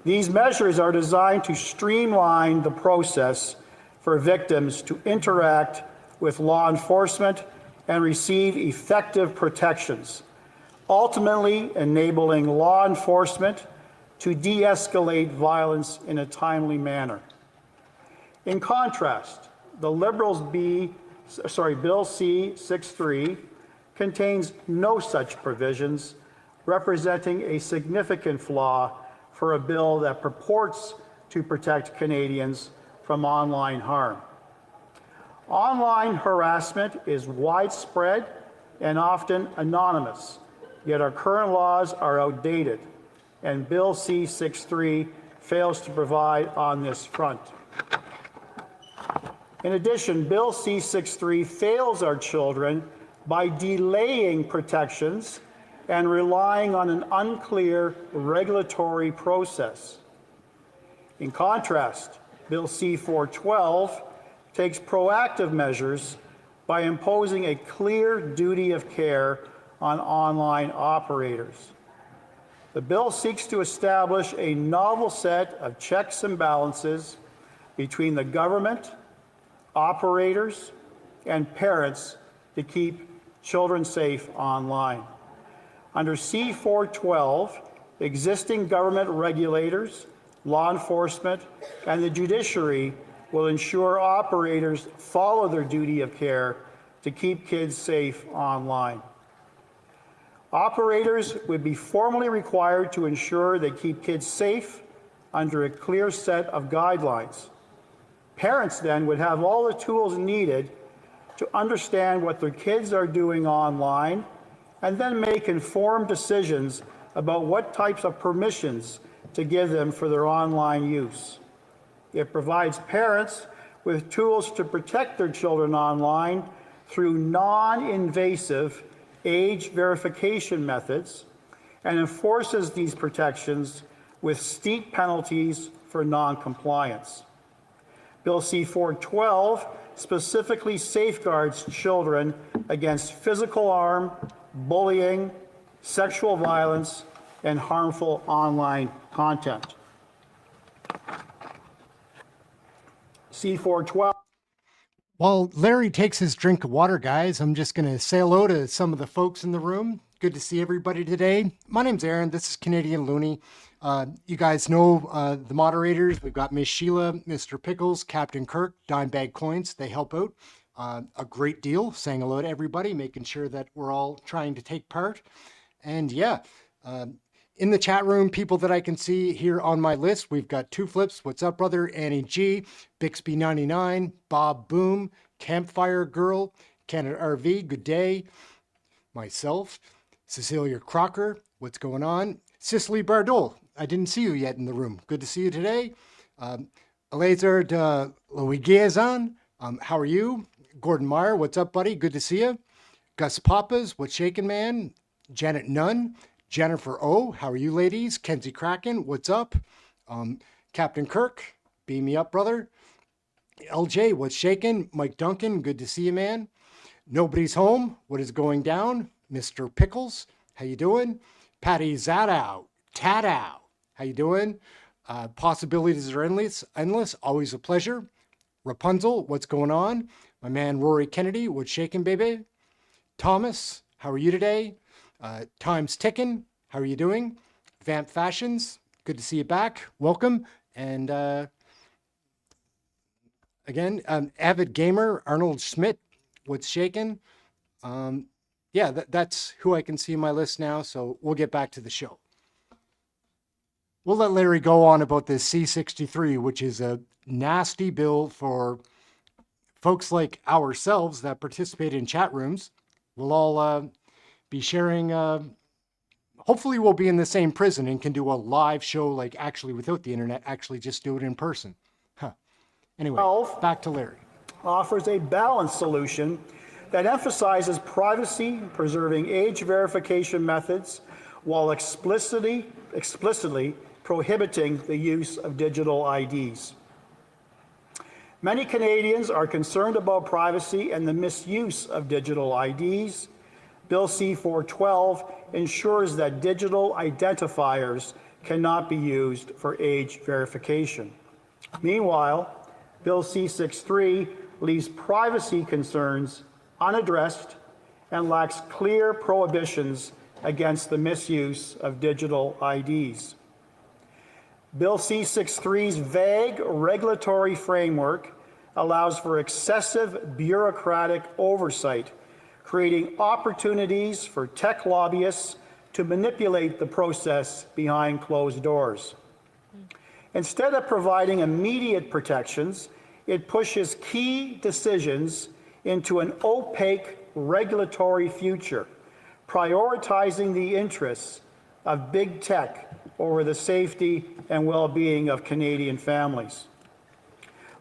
These measures are designed to streamline the process for victims to interact with law enforcement and receive effective protections, ultimately enabling law enforcement to de-escalate violence in a timely manner. In contrast, the Liberals' Bill C-63 contains no such provisions, representing a significant flaw for a bill that purports to protect Canadians from online harm. Online harassment is widespread and often anonymous, yet our current laws are outdated, and Bill C-63 fails to provide on this front. In addition, Bill C-63 fails our children by delaying protections and relying on an unclear regulatory process. In contrast, Bill C-412 takes proactive measures by imposing a clear duty of care on online operators. The bill seeks to establish a novel set of checks and balances between the government, operators, and parents to keep children safe online. Under C-412, existing government regulators, law enforcement, and the judiciary will ensure operators follow their duty of care to keep kids safe online. Operators would be formally required to ensure they keep kids safe under a clear set of guidelines. Parents then would have all the tools needed to understand what their kids are doing online and then make informed decisions about what types of permissions to give them for their online use. It provides parents with tools to protect their children online through non-invasive age verification methods and enforces these protections with steep penalties for non-compliance. Bill C-412 specifically safeguards children against physical harm, bullying, sexual violence, and harmful online content. C-412. While Larry takes his drink of water, guys, I'm just going to say hello to some of the folks in the room. Good to see everybody today. My name's Ehren. This is Canadian Looney. You guys know the moderators. We've got Miss Sheila, Mr. Pickles, Captain Kirk, Dime Bag Coins. They help out a great deal, saying hello to everybody, making sure that we're all trying to take part. And yeah, in the chat room, people that I can see here on my list, we've got Two Flips, What's Up Brother, Annie G, Bixby99, Bob Boom, Campfire Girl, Canada RV, good day, myself, Cecilia Crocker, what's going on? Cicely Bardol, I didn't see you yet in the room. Good to see you today. Eleazar de Louis-Guazan, how are you? Gordon Meyer, what's up, buddy? Good to see you. Gus Papas, what's shaking, man? Janet Nunn, Jennifer O, how are you, ladies? Kenzie Kraken, what's up? Captain Kirk, beam me up, brother. LJ, what's shaking? Mike Duncan, good to see you, man. Nobody's home, what is going down? Mr. Pickles, how you doing? Patty Zadow, Tadow, how you doing? Possibilities are endless, always a pleasure. Rapunzel, what's going on? My man Rory Kennedy, what's shaking, baby? Thomas, how are you today? Time's ticking, how are you doing? Vamp Fashions, good to see you back, welcome. And again, Avid Gamer, Arnold Schmidt, what's shaking? Yeah, that's who I can see in my list now, so we'll get back to the show. We'll let Larry go on about this C-63, which is a nasty bill for folks like ourselves that participate in chat rooms. We'll all be sharing, hopefully we'll be in the same prison and can do a live show, like actually without the internet, actually just do it in person. Huh. Anyway, back to Larry. Offers a balanced solution that emphasizes privacy, preserving age verification methods, while explicitly prohibiting the use of digital IDs. Many Canadians are concerned about privacy and the misuse of digital IDs. Bill C-412 ensures that digital identifiers cannot be used for age verification. Meanwhile, Bill C-63 leaves privacy concerns unaddressed and lacks clear prohibitions against the misuse of digital IDs. Bill C-63's vague regulatory framework allows for excessive bureaucratic oversight, creating opportunities for tech lobbyists to manipulate the process behind closed doors. Instead of providing immediate protections, it pushes key decisions into an opaque regulatory future, prioritizing the interests of big tech over the safety and well-being of Canadian families.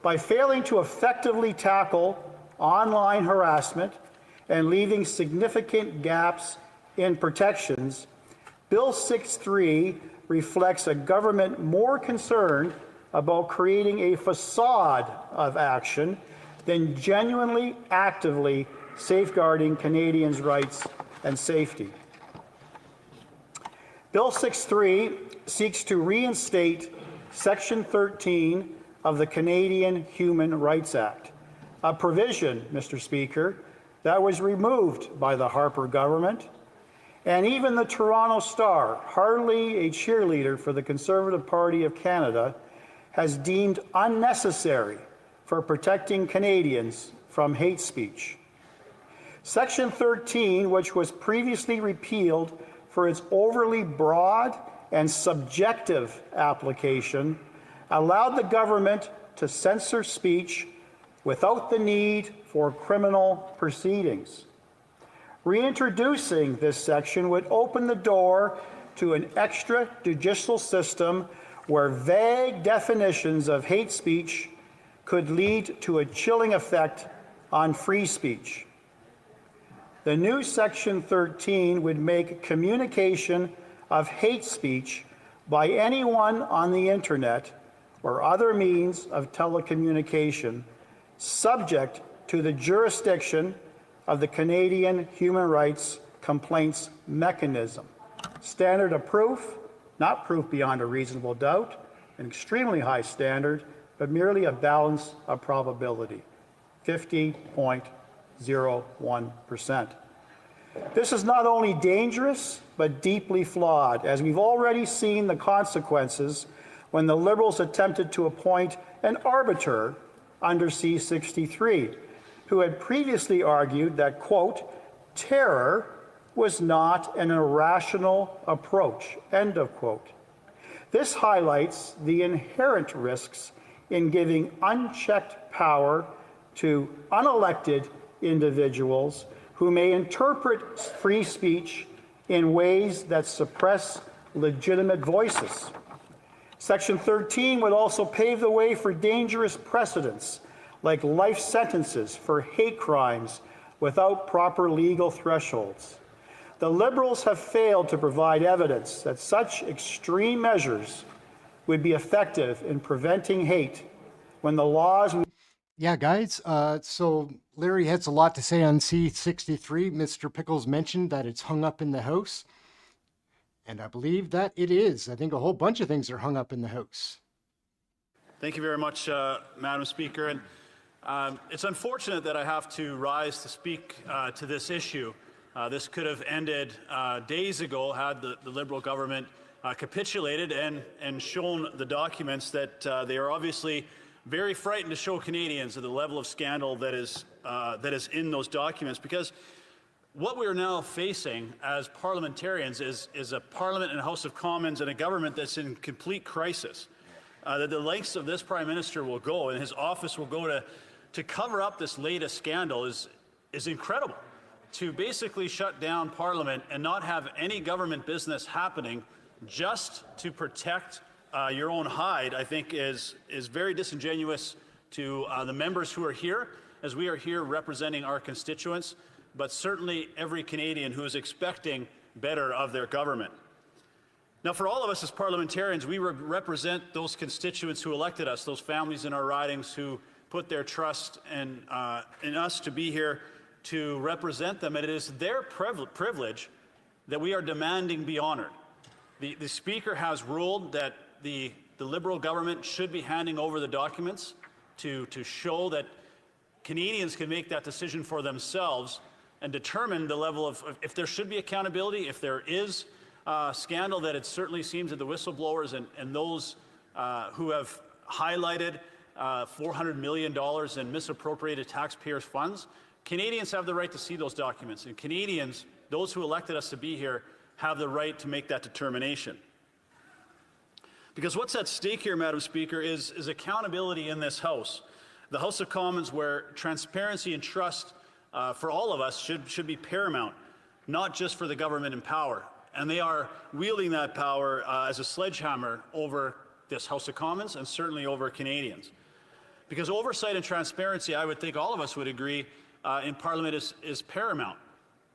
By failing to effectively tackle online harassment and leaving significant gaps in protections, Bill 6.3 reflects a government more concerned about creating a facade of action than genuinely, actively safeguarding Canadians' rights and safety. Bill 6.3 seeks to reinstate Section 13 of the Canadian Human Rights Act, a provision, Mr. Speaker, that was removed by the Harper government, and even the Toronto Star, hardly a cheerleader for the Conservative Party of Canada, has deemed unnecessary for protecting Canadians from hate speech. Section 13, which was previously repealed for its overly broad and subjective application, allowed the government to censor speech without the need for criminal proceedings. Reintroducing this section would open the door to an extrajudicial system where vague definitions of hate speech could lead to a chilling effect on free speech. The new Section 13 would make communication of hate speech by anyone on the internet or other means of telecommunication subject to the jurisdiction of the Canadian Human Rights Complaints Mechanism. Standard of proof, not proof beyond a reasonable doubt, an extremely high standard, but merely a balance of probability, 50.01%. This is not only dangerous, but deeply flawed, as we've already seen the consequences when the Liberals attempted to appoint an arbiter under C-63, who had previously argued that, quote, terror was not an irrational approach, end of quote. This highlights the inherent risks in giving unchecked power to unelected individuals who may interpret free speech in ways that suppress legitimate voices. Section 13 would also pave the way for dangerous precedents like life sentences for hate crimes without proper legal thresholds. The Liberals have failed to provide evidence that such extreme measures would be effective in preventing hate when the laws... Yeah, guys, so Larry has a lot to say on C-63. Mr. Pickles mentioned that it's hung up in the House, and I believe that it is. I think a whole bunch of things are hung up in the House. Thank you very much, Madam Speaker. And it's unfortunate that I have to rise to speak to this issue. This could have ended days ago had the Liberal government capitulated and shown the documents that they are obviously very frightened to show Canadians of the level of scandal that is in those documents. Because what we are now facing as parliamentarians is a Parliament and a House of Commons and a government that's in complete crisis. That the lengths of this Prime Minister will go and his office will go to cover up this latest scandal is incredible. To basically shut down Parliament and not have any government business happening just to protect your own hide, I think is very disingenuous to the members who are here, as we are here representing our constituents, but certainly every Canadian who is expecting better of their government. Now, for all of us as parliamentarians, we represent those constituents who elected us, those families in our ridings who put their trust in us to be here to represent them, and it is their privilege that we are demanding be honored. The Speaker has ruled that the Liberal government should be handing over the documents to show that Canadians can make that decision for themselves and determine the level of, if there should be accountability, if there is scandal, that it certainly seems that the whistleblowers and those who have highlighted $400 million in misappropriated taxpayers' funds, Canadians have the right to see those documents, and Canadians, those who elected us to be here, have the right to make that determination. Because what's at stake here, Madam Speaker, is accountability in this House. The House of Commons, where transparency and trust for all of us should be paramount, not just for the government in power. And they are wielding that power as a sledgehammer over this House of Commons and certainly over Canadians. Because oversight and transparency, I would think all of us would agree, in Parliament is paramount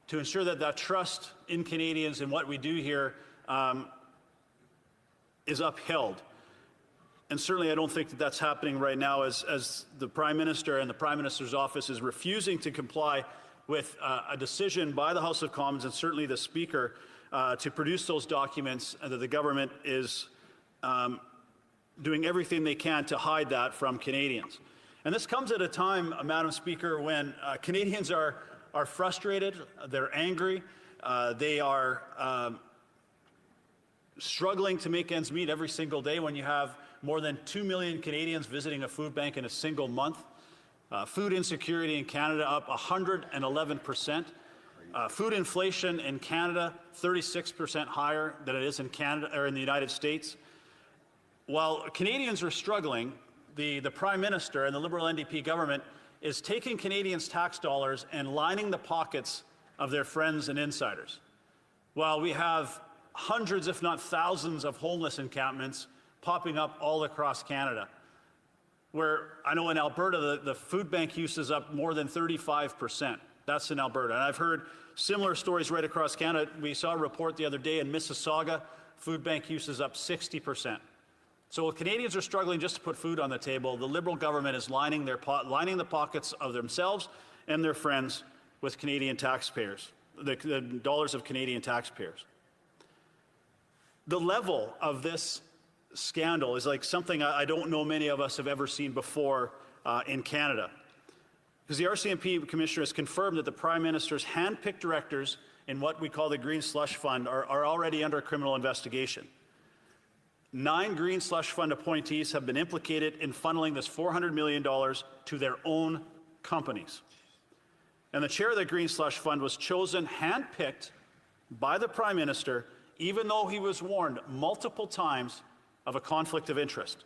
to ensure that that trust in Canadians and what we do here is upheld. And certainly I don't think that that's happening right now as the Prime Minister and the Prime Minister's office is refusing to comply with a decision by the House of Commons and certainly the Speaker to produce those documents, and that the government is doing everything they can to hide that from Canadians. And this comes at a time, Madam Speaker, when Canadians are frustrated, they're angry, they are struggling to make ends meet every single day when you have more than 2 million Canadians visiting a food bank in a single month. Food insecurity in Canada up 111%. Food inflation in Canada 36% higher than it is in Canada or in the United States. While Canadians are struggling, the Prime Minister and the Liberal NDP government is taking Canadians' tax dollars and lining the pockets of their friends and insiders. While we have hundreds, if not thousands, of homeless encampments popping up all across Canada, where I know in Alberta the food bank use is up more than 35%. That's in Alberta. And I've heard similar stories right across Canada. We saw a report the other day in Mississauga, food bank use is up 60%. So while Canadians are struggling just to put food on the table, the Liberal government is lining the pockets of themselves and their friends with Canadian taxpayers, the dollars of Canadian taxpayers. The level of this scandal is like something I don't know many of us have ever seen before in Canada. Because the RCMP Commissioner has confirmed that the Prime Minister's hand-picked directors in what we call the Green Slush Fund are already under criminal investigation. 9 Green Slush Fund appointees have been implicated in funneling this $400 million to their own companies. And the chair of the Green Slush Fund was chosen, handpicked by the Prime Minister, even though he was warned multiple times of a conflict of interest.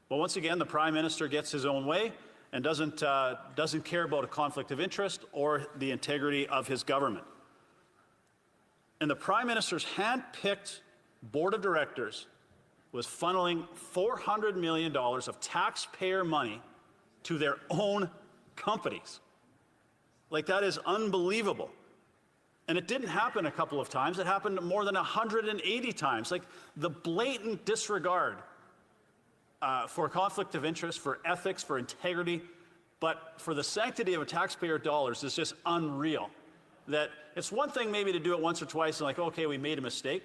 Well, once again, the Prime Minister gets his own way and doesn't care about a conflict of interest or the integrity of his government. And the Prime Minister's hand-picked board of directors was funneling $400 million of taxpayer money to their own companies. Like, that is unbelievable. And it didn't happen a couple of times. It happened more than 180 times. Like, the blatant disregard for conflict of interest, for ethics, for integrity, but for the sanctity of a taxpayer dollars is just unreal. That it's one thing maybe to do it once or twice and like, okay, we made a mistake,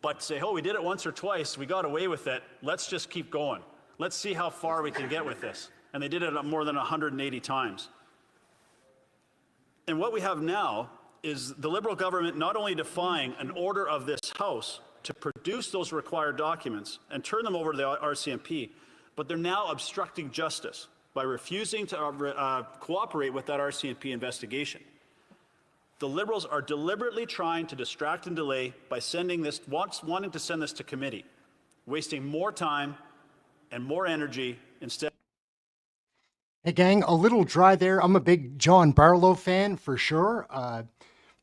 but say, oh, we did it once or twice, we got away with it, let's just keep going. Let's see how far we can get with this. And they did it more than 180 times. And what we have now is the Liberal government not only defying an order of this House to produce those required documents and turn them over to the RCMP, but they're now obstructing justice by refusing to cooperate with that RCMP investigation. The Liberals are deliberately trying to distract and delay by wanting to send this to committee, wasting more time and more energy instead. Hey gang, a little dry there. I'm a big John Barlow fan for sure.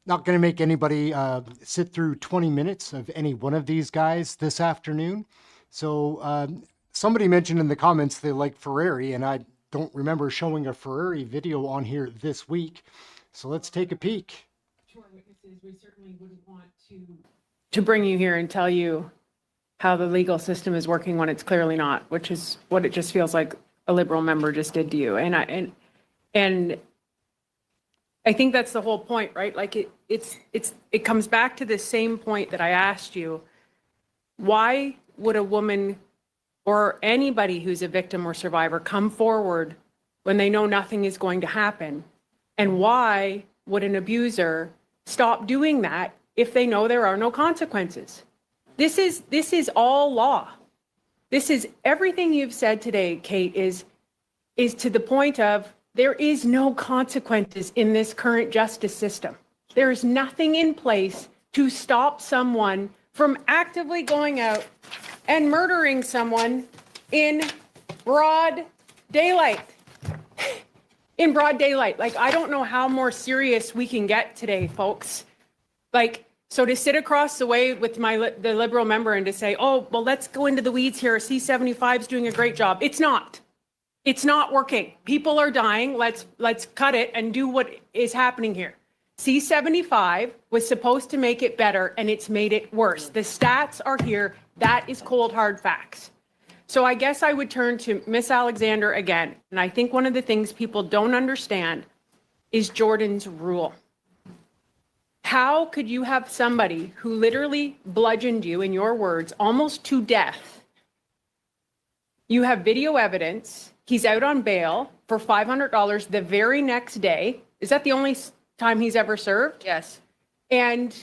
Not going to make anybody sit through 20 minutes of any one of these guys this afternoon. So somebody mentioned in the comments they like Ferrari, and I don't remember showing a Ferrari video on here this week. So let's take a peek. To our witnesses, we certainly wouldn't want to bring you here and tell you how the legal system is working when it's clearly not, which is what it just feels like a Liberal member just did to you. And I think that's the whole point, right? Like it comes back to the same point that I asked you. Why would a woman or anybody who's a victim or survivor come forward when they know nothing is going to happen? And why would an abuser stop doing that if they know there are no consequences? This is all law. This is everything you've said today, Kate, is to the point of there is no consequences in this current justice system. There is nothing in place to stop someone from actively going out and murdering someone in broad daylight. In broad daylight. Like, I don't know how more serious we can get today, folks. Like, so to sit across the way with the Liberal member and to say, oh, well, let's go into the weeds here. C-75 is doing a great job. It's not. It's not working. People are dying. Let's cut it and do what is happening here. C-75 was supposed to make it better, and it's made it worse. The stats are here. That is cold, hard facts. So I guess I would turn to Miss Alexander again. And I think one of the things people don't understand is Jordan's rule. How could you have somebody who literally bludgeoned you, in your words, almost to death? You have video evidence. He's out on bail for $500 the very next day. Is that the only time he's ever served? Yes. And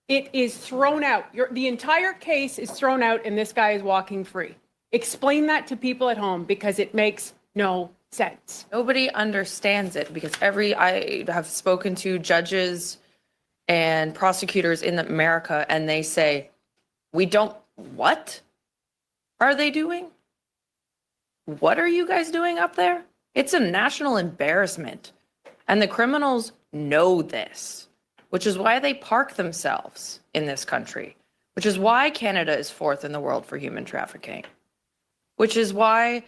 it is thrown out. The entire case is thrown out, and this guy is walking free. Explain that to people at home, because it makes no sense. Nobody understands it, because I have spoken to judges and prosecutors in America, and they say, what are they doing? What are you guys doing up there? It's a national embarrassment. And the criminals know this, which is why they park themselves in this country, which is why Canada is 4th in the world for human trafficking, which is why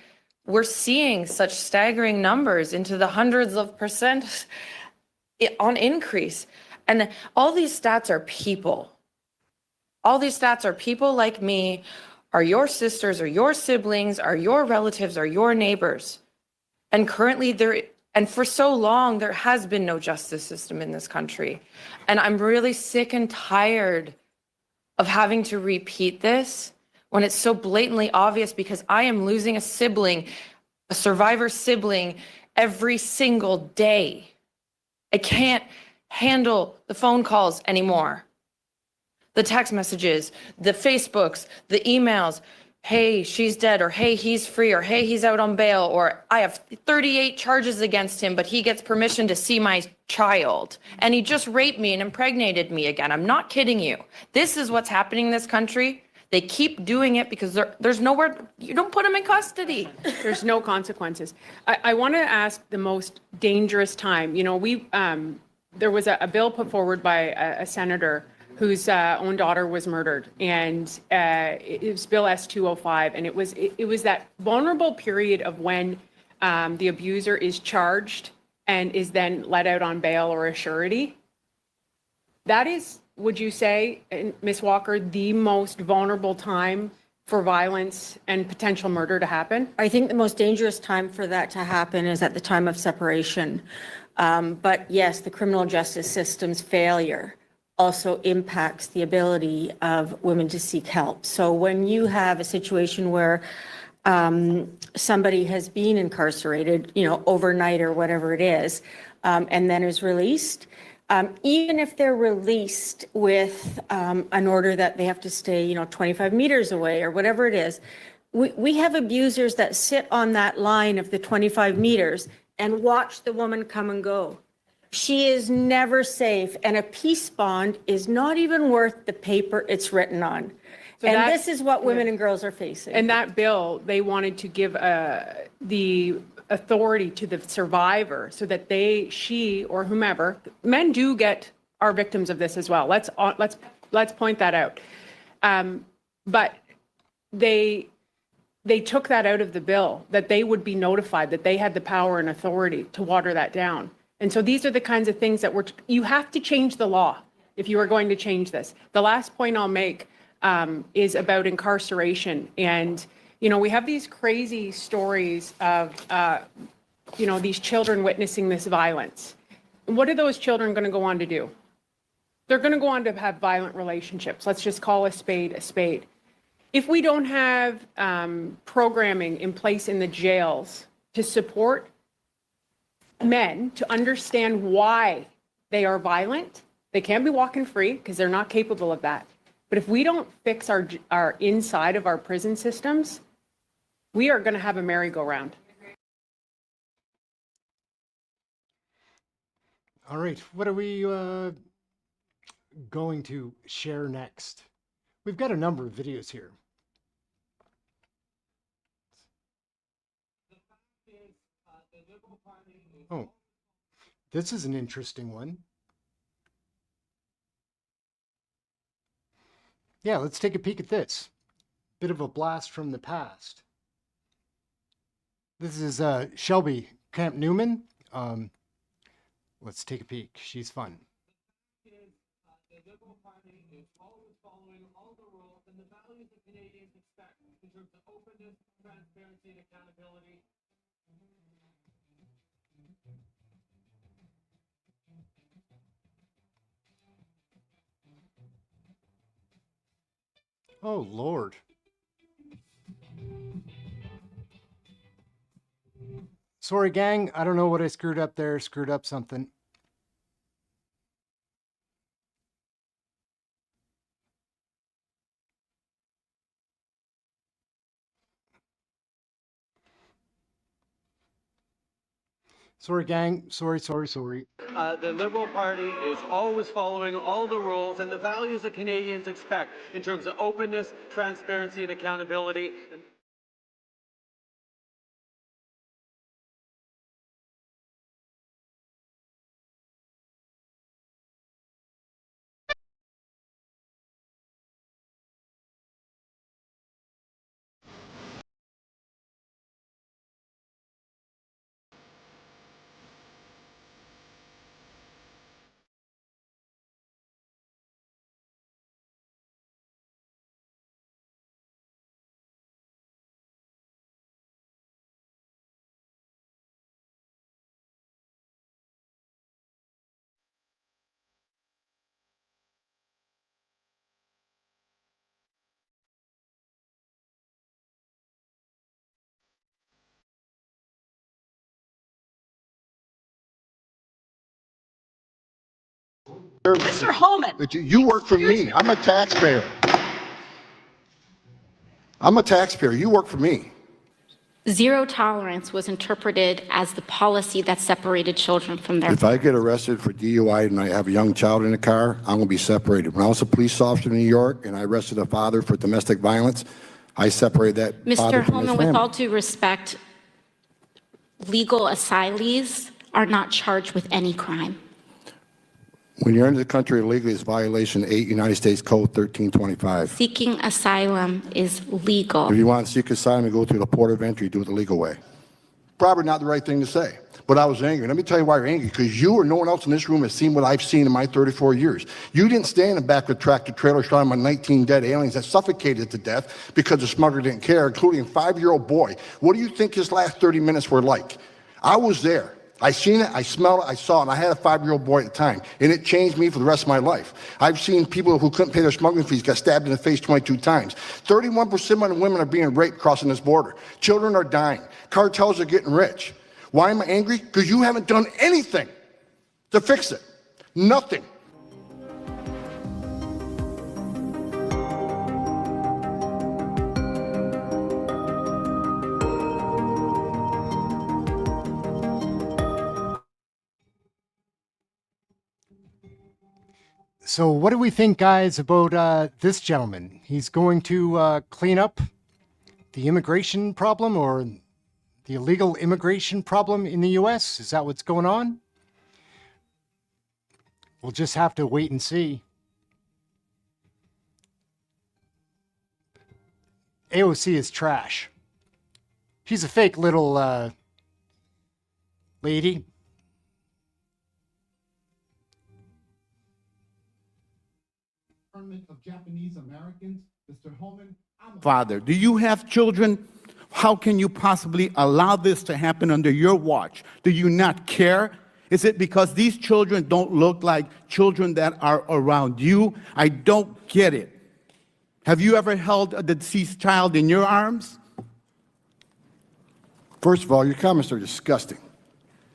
we're seeing such staggering numbers into the hundreds of percent on increase. And all these stats are people. All these stats are people like me, are your sisters, or your siblings, are your relatives, are your neighbors. And currently and for so long, there has been no justice system in this country. And I'm really sick and tired of having to repeat this when it's so blatantly obvious, because I am losing a sibling, a survivor sibling, every single day. I can't handle the phone calls anymore. The text messages, the Facebooks, the emails. Hey, she's dead, or hey, he's free, or hey, he's out on bail, or I have 38 charges against him, but he gets permission to see my child. And he just raped me and impregnated me again. I'm not kidding you. This is what's happening in this country. They keep doing it because there's nowhere, you don't put them in custody. There's no consequences. I want to ask the most dangerous time. You know, there was a bill put forward by a senator whose own daughter was murdered, and it was Bill S-205, and it was that vulnerable period of when the abuser is charged and is then let out on bail or a surety. That is, would you say, Ms. Walker, the most vulnerable time for violence and potential murder to happen? I think the most dangerous time for that to happen is at the time of separation. But yes, the criminal justice system's failure also impacts the ability of women to seek help. So when you have a situation where somebody has been incarcerated, you know, overnight or whatever it is, and then is released, even if they're released with an order that they have to stay, you know, 25 meters away or whatever it is, we have abusers that sit on that line of the 25 meters and watch the woman come and go. She is never safe, and a peace bond is not even worth the paper it's written on. So and this is what women and girls are facing. And that bill, they wanted to give the authority to the survivor so that she or whomever, men are victims of this as well. Let's point that out. But they took that out of the bill, that they would be notified, that they had the power and authority to water that down. And so these are the kinds of things that you have to change the law if you are going to change this. The last point I'll make is about incarceration. And, you know, we have these crazy stories of, you know, these children witnessing this violence. What are those children going to go on to do? They're going to go on to have violent relationships. Let's just call a spade a spade. If we don't have programming in place in the jails to support men to understand why they are violent, they can't be walking free because they're not capable of that. But if we don't fix our inside of our prison systems, we are going to have a merry-go-round. All right, what are we going to share next? We've got a number of videos here. Oh, this is an interesting one. Yeah, let's take a peek at this. Bit of a blast from the past. This is Shelby Camp Newman. Let's take a peek. She's fun. The Liberal Party is always following all the rules and the values that Canadians expect in terms of openness, transparency, and accountability. Oh, Lord. Sorry, gang. I don't know what I screwed up there. Screwed up something. Sorry, gang. Sorry. The Liberal Party is always following all the rules and the values that Canadians expect in terms of openness, transparency, and accountability. Mr. Holman. But you work for me. I'm a taxpayer. I'm a taxpayer. You work for me. Zero tolerance was interpreted as the policy that separated children from their If I get arrested for DUI and I have a young child in the car, I'm going to be separated. When I was a police officer in New York and I arrested a father for domestic violence, I separated that father Mr. from his Holman, family. with all due respect, legal asylees are not charged with any crime. When you're into the country illegally, it's violation 8 United States Code 1325. Seeking asylum is legal. If you want to seek asylum and go through the port of entry, do it the legal way. Probably not the right thing to say, but I was angry. Let me tell you why you're angry, because you or no one else in this room has seen what I've seen in my 34 years. You didn't stand in the back of the tractor trailer shot my 19 dead aliens that suffocated to death because the smuggler didn't care, including a 5-year-old boy. What do you think his last 30 minutes were like? I was there. I seen it, I smelled it, I saw it, and I had a 5-year-old boy at the time, and it changed me for the rest of my life. I've seen people who couldn't pay their smuggling fees get stabbed in the face 22 times. 31% of women are being raped crossing this border. Children are dying. Cartels are getting rich. Why am I angry? Because you haven't done anything to fix it. Nothing. So what do we think, guys, about this gentleman? He's going to clean up the immigration problem, or the illegal immigration problem in the U.S.? Is that what's going on? We'll just have to wait and see. AOC is trash. She's a fake little lady. Of Japanese Americans, Mr. Holman. Father, do you have children? How can you possibly allow this to happen under your watch? Do you not care? Is it because these children don't look like children that are around you? I don't get it. Have you ever held a deceased child in your arms? First of all, your comments are disgusting.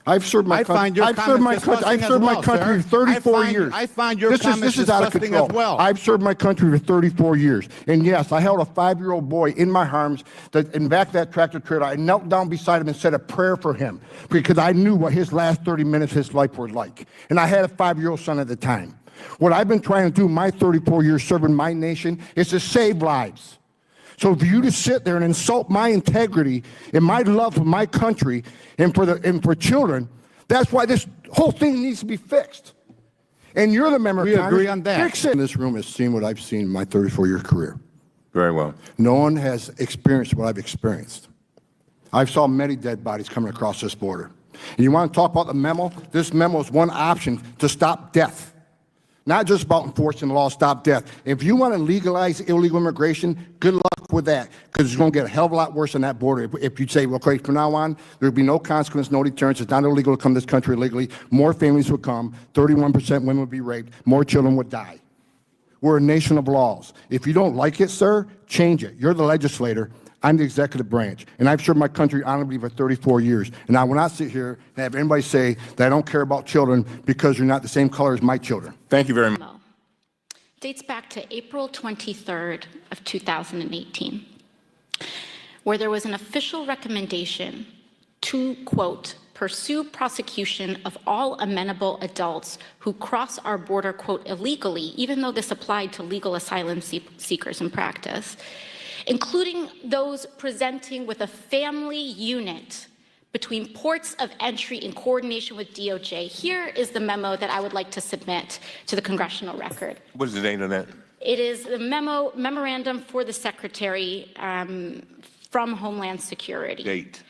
I've served my I find your country. I've served my comments country. I've served my disgusting country as for well, 34 sir. years. I find your this comments is out of disgusting control. as well. I've served my country for 34 years, and yes, I held a 5-year-old boy in my arms. That in back of that tractor trailer, I knelt down beside him and said a prayer for him because I knew what his last 30 minutes of his life were like, and I had a 5-year-old son at the time. What I've been trying to do my 34 years serving my nation is to save lives. So for you to sit there and insult my integrity and my love for my country and for children, that's why this whole thing needs to be fixed. And you're the member of Congress. We agree on that. Fix it. This room has seen what I've seen in my 34-year career. Very well. No one has experienced what I've experienced. I've saw many dead bodies coming across this border. And you want to talk about the memo? This memo is one option to stop death. Not just about enforcing the law, stop death. If you want to legalize illegal immigration, good luck with that, because it's going to get a hell of a lot worse on that border. If you say, well, okay, from now on, there'll be no consequence, no deterrence. It's not illegal to come to this country illegally. More families would come. 31% women would be raped. More children would die. We're a nation of laws. If you don't like it, sir, change it. You're the legislator. I'm the executive branch, and I've served my country honorably for 34 years. And I will not sit here and have anybody say that I don't care about children because you're not the same color as my children. Thank you very much. Dates back to April 23rd of 2018, where there was an official recommendation to, quote, pursue prosecution of all amenable adults who cross our border, quote, illegally, even though this applied to legal asylum seekers in practice, including those presenting with a family unit between ports of entry in coordination with DOJ. Here is the memo that I would like to submit to the congressional record. What is the date on that? It is the memorandum for the Secretary from Homeland Security. Date.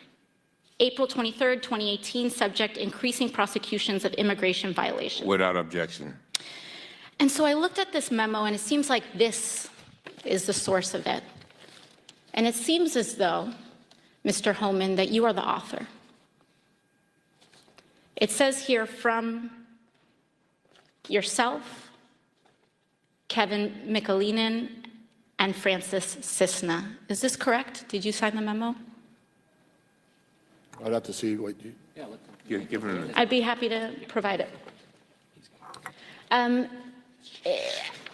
April 23rd, 2018, subject increasing prosecutions of immigration violations. Without objection. And so I looked at this memo, and it seems like this is the source of it. And it seems as though, Mr. Holman, that you are the author. It says here from yourself, Kevin Michalinen, and Francis Cisna. Is this correct? Did you sign the memo? I'd have to see what you... I'd be happy to provide it. And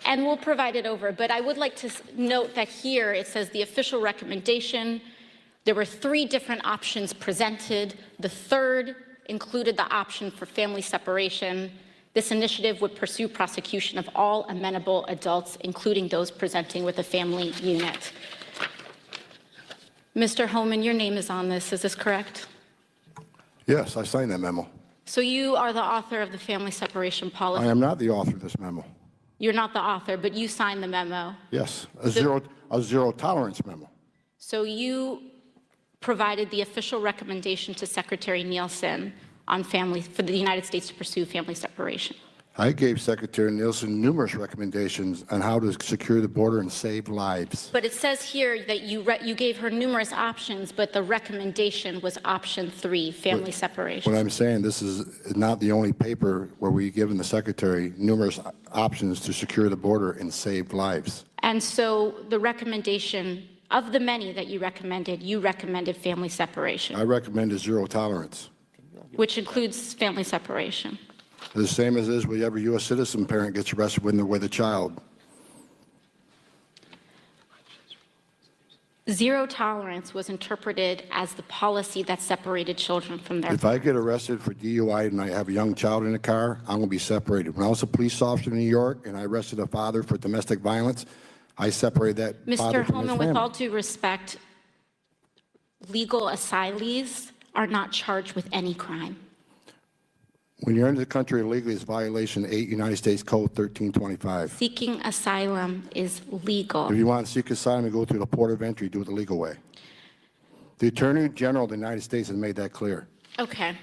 we'll provide it over, but I would like to note that here it says the official recommendation. There were 3 different options presented. The third included the option for family separation. This initiative would pursue prosecution of all amenable adults, including those presenting with a family unit. Mr. Holman, your name is on this. Is this correct? Yes, I signed that memo. So you are the author of the family separation policy. I am not the author of this memo. You're not the author, but you signed the memo. Yes, a zero tolerance memo. So you provided the official recommendation to Secretary Nielsen on for the United States to pursue family separation. I gave Secretary Nielsen numerous recommendations on how to secure the border and save lives. But it says here that you gave her numerous options, but the recommendation was option 3, family separation. What I'm saying, this is not the only paper where we've given the Secretary numerous options to secure the border and save lives. And so the recommendation, of the many that you recommended family separation. I recommended zero tolerance. Which includes family separation. The same as is with every U.S. citizen parent gets arrested when they're with a child. Zero tolerance was interpreted as the policy that separated children from their If I get arrested for DUI and I have a young child in the car, I'm going to be separated. When I was a police officer in New York and I arrested a father for domestic violence, I separated that father Mr. from his Holman, family. with all due respect, legal asylees are not charged with any crime. When you're into the country illegally, it's violation 8 United States Code 1325. Seeking asylum is legal. If you want to seek asylum, you go through the port of entry, do it the legal way. The Attorney General of the United States has made that clear. Okay.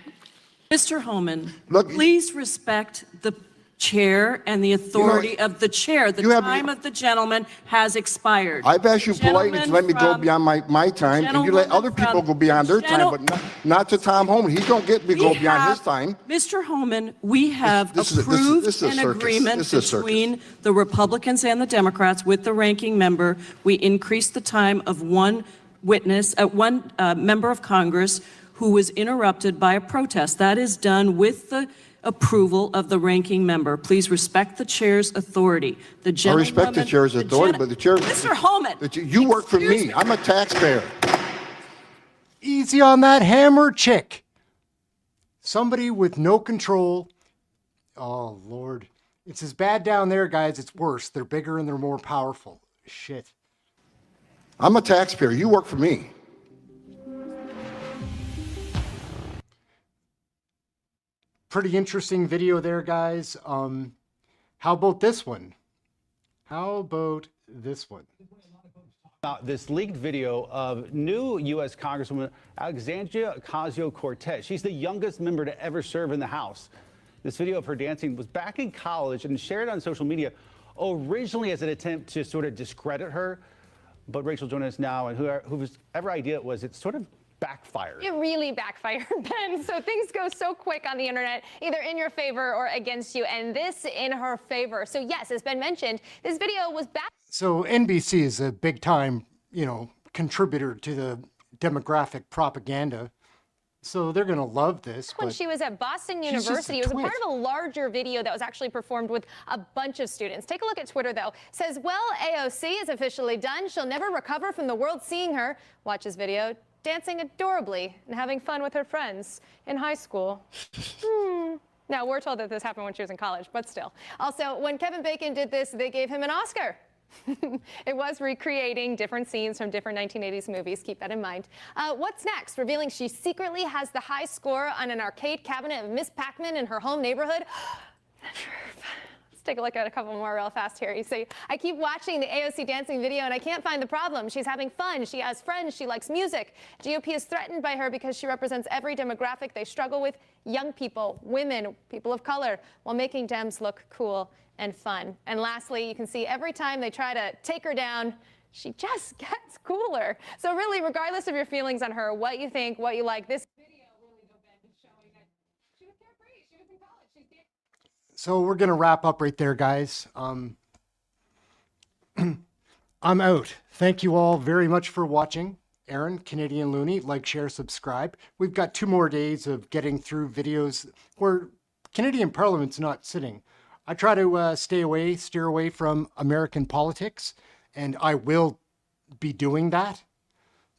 Mr. Holman, Look, please respect the chair and the authority of the chair. The time of the gentleman has expired. I've asked you politely to let me go beyond my time, and you let other people go beyond their time, but not to Tom Holman. He don't get me go beyond his time. Mr. Holman, we have This is approved a an circus. agreement This is a circus. between the Republicans and the Democrats with the ranking member. We increased the time of one witness, one member of Congress who was interrupted by a protest. That is done with the approval of the ranking member. Please respect the chair's authority. I respect the chair's authority, but the chair... Mr. Holman! You work for me. I'm a taxpayer. Easy on that hammer, chick. Somebody with no control. Oh, Lord. It's as bad down there, guys. It's worse. They're bigger and they're more powerful. Shit. I'm a taxpayer. You work for me. Pretty interesting video there, guys. How about this one? How about this one? This leaked video of new U.S. Congresswoman Alexandria Ocasio-Cortez. She's the youngest member to ever serve in the House. This video of her dancing was back in college and shared on social media, originally as an attempt to sort of discredit her. But Rachel joining us now, and whoever idea it was, it sort of backfired. It really backfired, Ben. So things go so quick on the internet, either in your favor or against you, and this in her favor. So yes, as Ben mentioned, this video was back. So NBC is a big time, contributor to the demographic propaganda. So they're going to love this. When she was at Boston University, it was a part of a larger video that was actually performed with a bunch of students. Take a look at Twitter, though. It says, well, AOC is officially done. She'll never recover from the world seeing her. Watch this video. Dancing adorably and having fun with her friends in high school. Now, we're told that this happened when she was in college, but still. Also, when Kevin Bacon did this, they gave him an Oscar. It was recreating different scenes from different 1980s movies. Keep that in mind. What's next? Revealing she secretly has the high score on an arcade cabinet of Miss Pac-Man in her home neighborhood. Let's take a look at a couple more real fast here. You see, I keep watching the AOC dancing video and I can't find the problem. She's having fun. She has friends. She likes music. GOP is threatened by her because she represents every demographic they struggle with: young people, women, people of color, while making Dems look cool and fun. And lastly, you can see every time they try to take her down, she just gets cooler. So really, regardless of your feelings on her, what you think, what you like, this video really, though, Ben, is showing that she was carefree. She was in college. She's So we're going to wrap up right there, guys. I'm out. Thank you all very much for watching. Ehren, Canadian Looney, like, share, subscribe. We've got 2 more days of getting through videos where Canadian Parliament's not sitting. I try to steer away from American politics, and I will be doing that.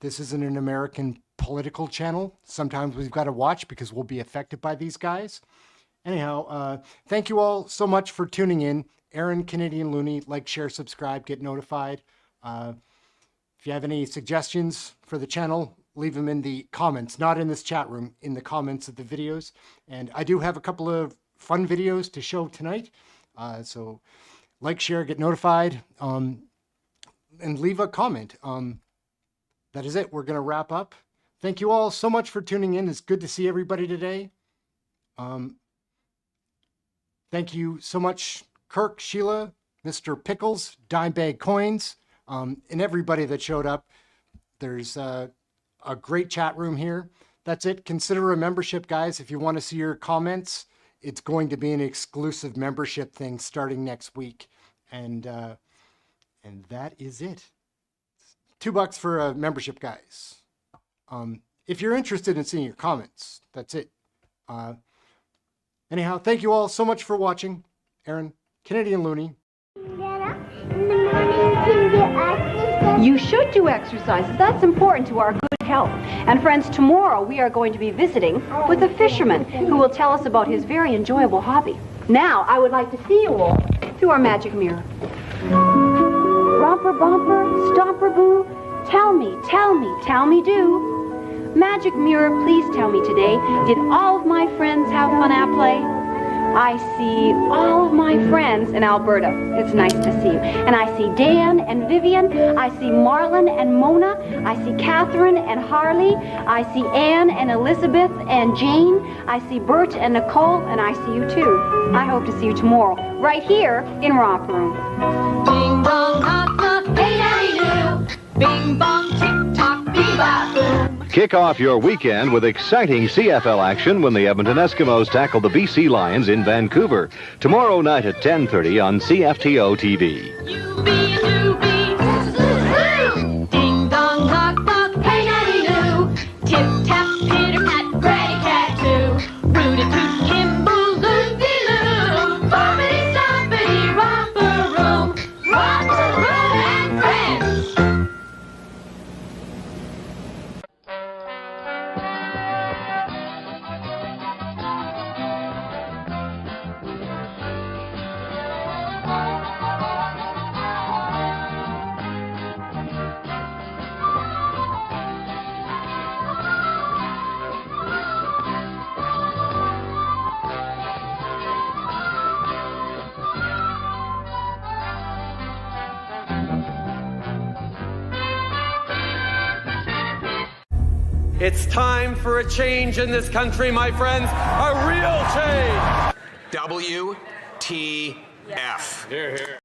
This isn't an American political channel. Sometimes we've got to watch because we'll be affected by these guys. Anyhow, thank you all so much for tuning in. Ehren, Canadian Looney, like, share, subscribe, get notified. If you have any suggestions for the channel, leave them in the comments, not in this chat room, in the comments of the videos. And I do have a couple of fun videos to show tonight. So like, share, get notified, and leave a comment. That is it. We're going to wrap up. Thank you all so much for tuning in. It's good to see everybody today. Thank you so much, Kirk, Sheila, Mr. Pickles, Dime Bag Coins, and everybody that showed up. There's a great chat room here. That's it. Consider a membership, guys. If you want to see your comments, it's going to be an exclusive membership thing starting next week. And that is it. $2 for a membership, guys. If you're interested in seeing your comments, that's it. Anyhow, thank you all so much for watching. Ehren, Canadian Looney. You should do exercises. That's important to our good health. And friends, tomorrow we are going to be visiting with a fisherman who will tell us about his very enjoyable hobby. Now, I would like to see you all through our magic mirror. Romper, bumper, stomper, boo, tell me, do. Magic mirror, please tell me today, did all of my friends have fun at play? I see all of my friends in Alberta. It's nice to see you. And I see Dan and Vivian. I see Marlon and Mona. I see Catherine and Harley. I see Anne and Elizabeth and Jane. I see Bert and Nicole, and I see you too. I hope to see you tomorrow, right here in Romp Room. Bing bong, knock knock, hey daddy do. Bing bong, tick tock, bebop boom. Kick off your weekend with exciting CFL action when the Edmonton Eskimos tackle the BC Lions in Vancouver. Tomorrow night at 10:30 on CFTO TV. Ding dong, knock knock, hey daddy do. Tip tap, pitter pat, granny cat too. Rooty toot, kimble, loopy loo. Bobbity stompity, romper room. Romper room and friends. It's time for a change in this country, my friends. A real change. WTF. Here, here.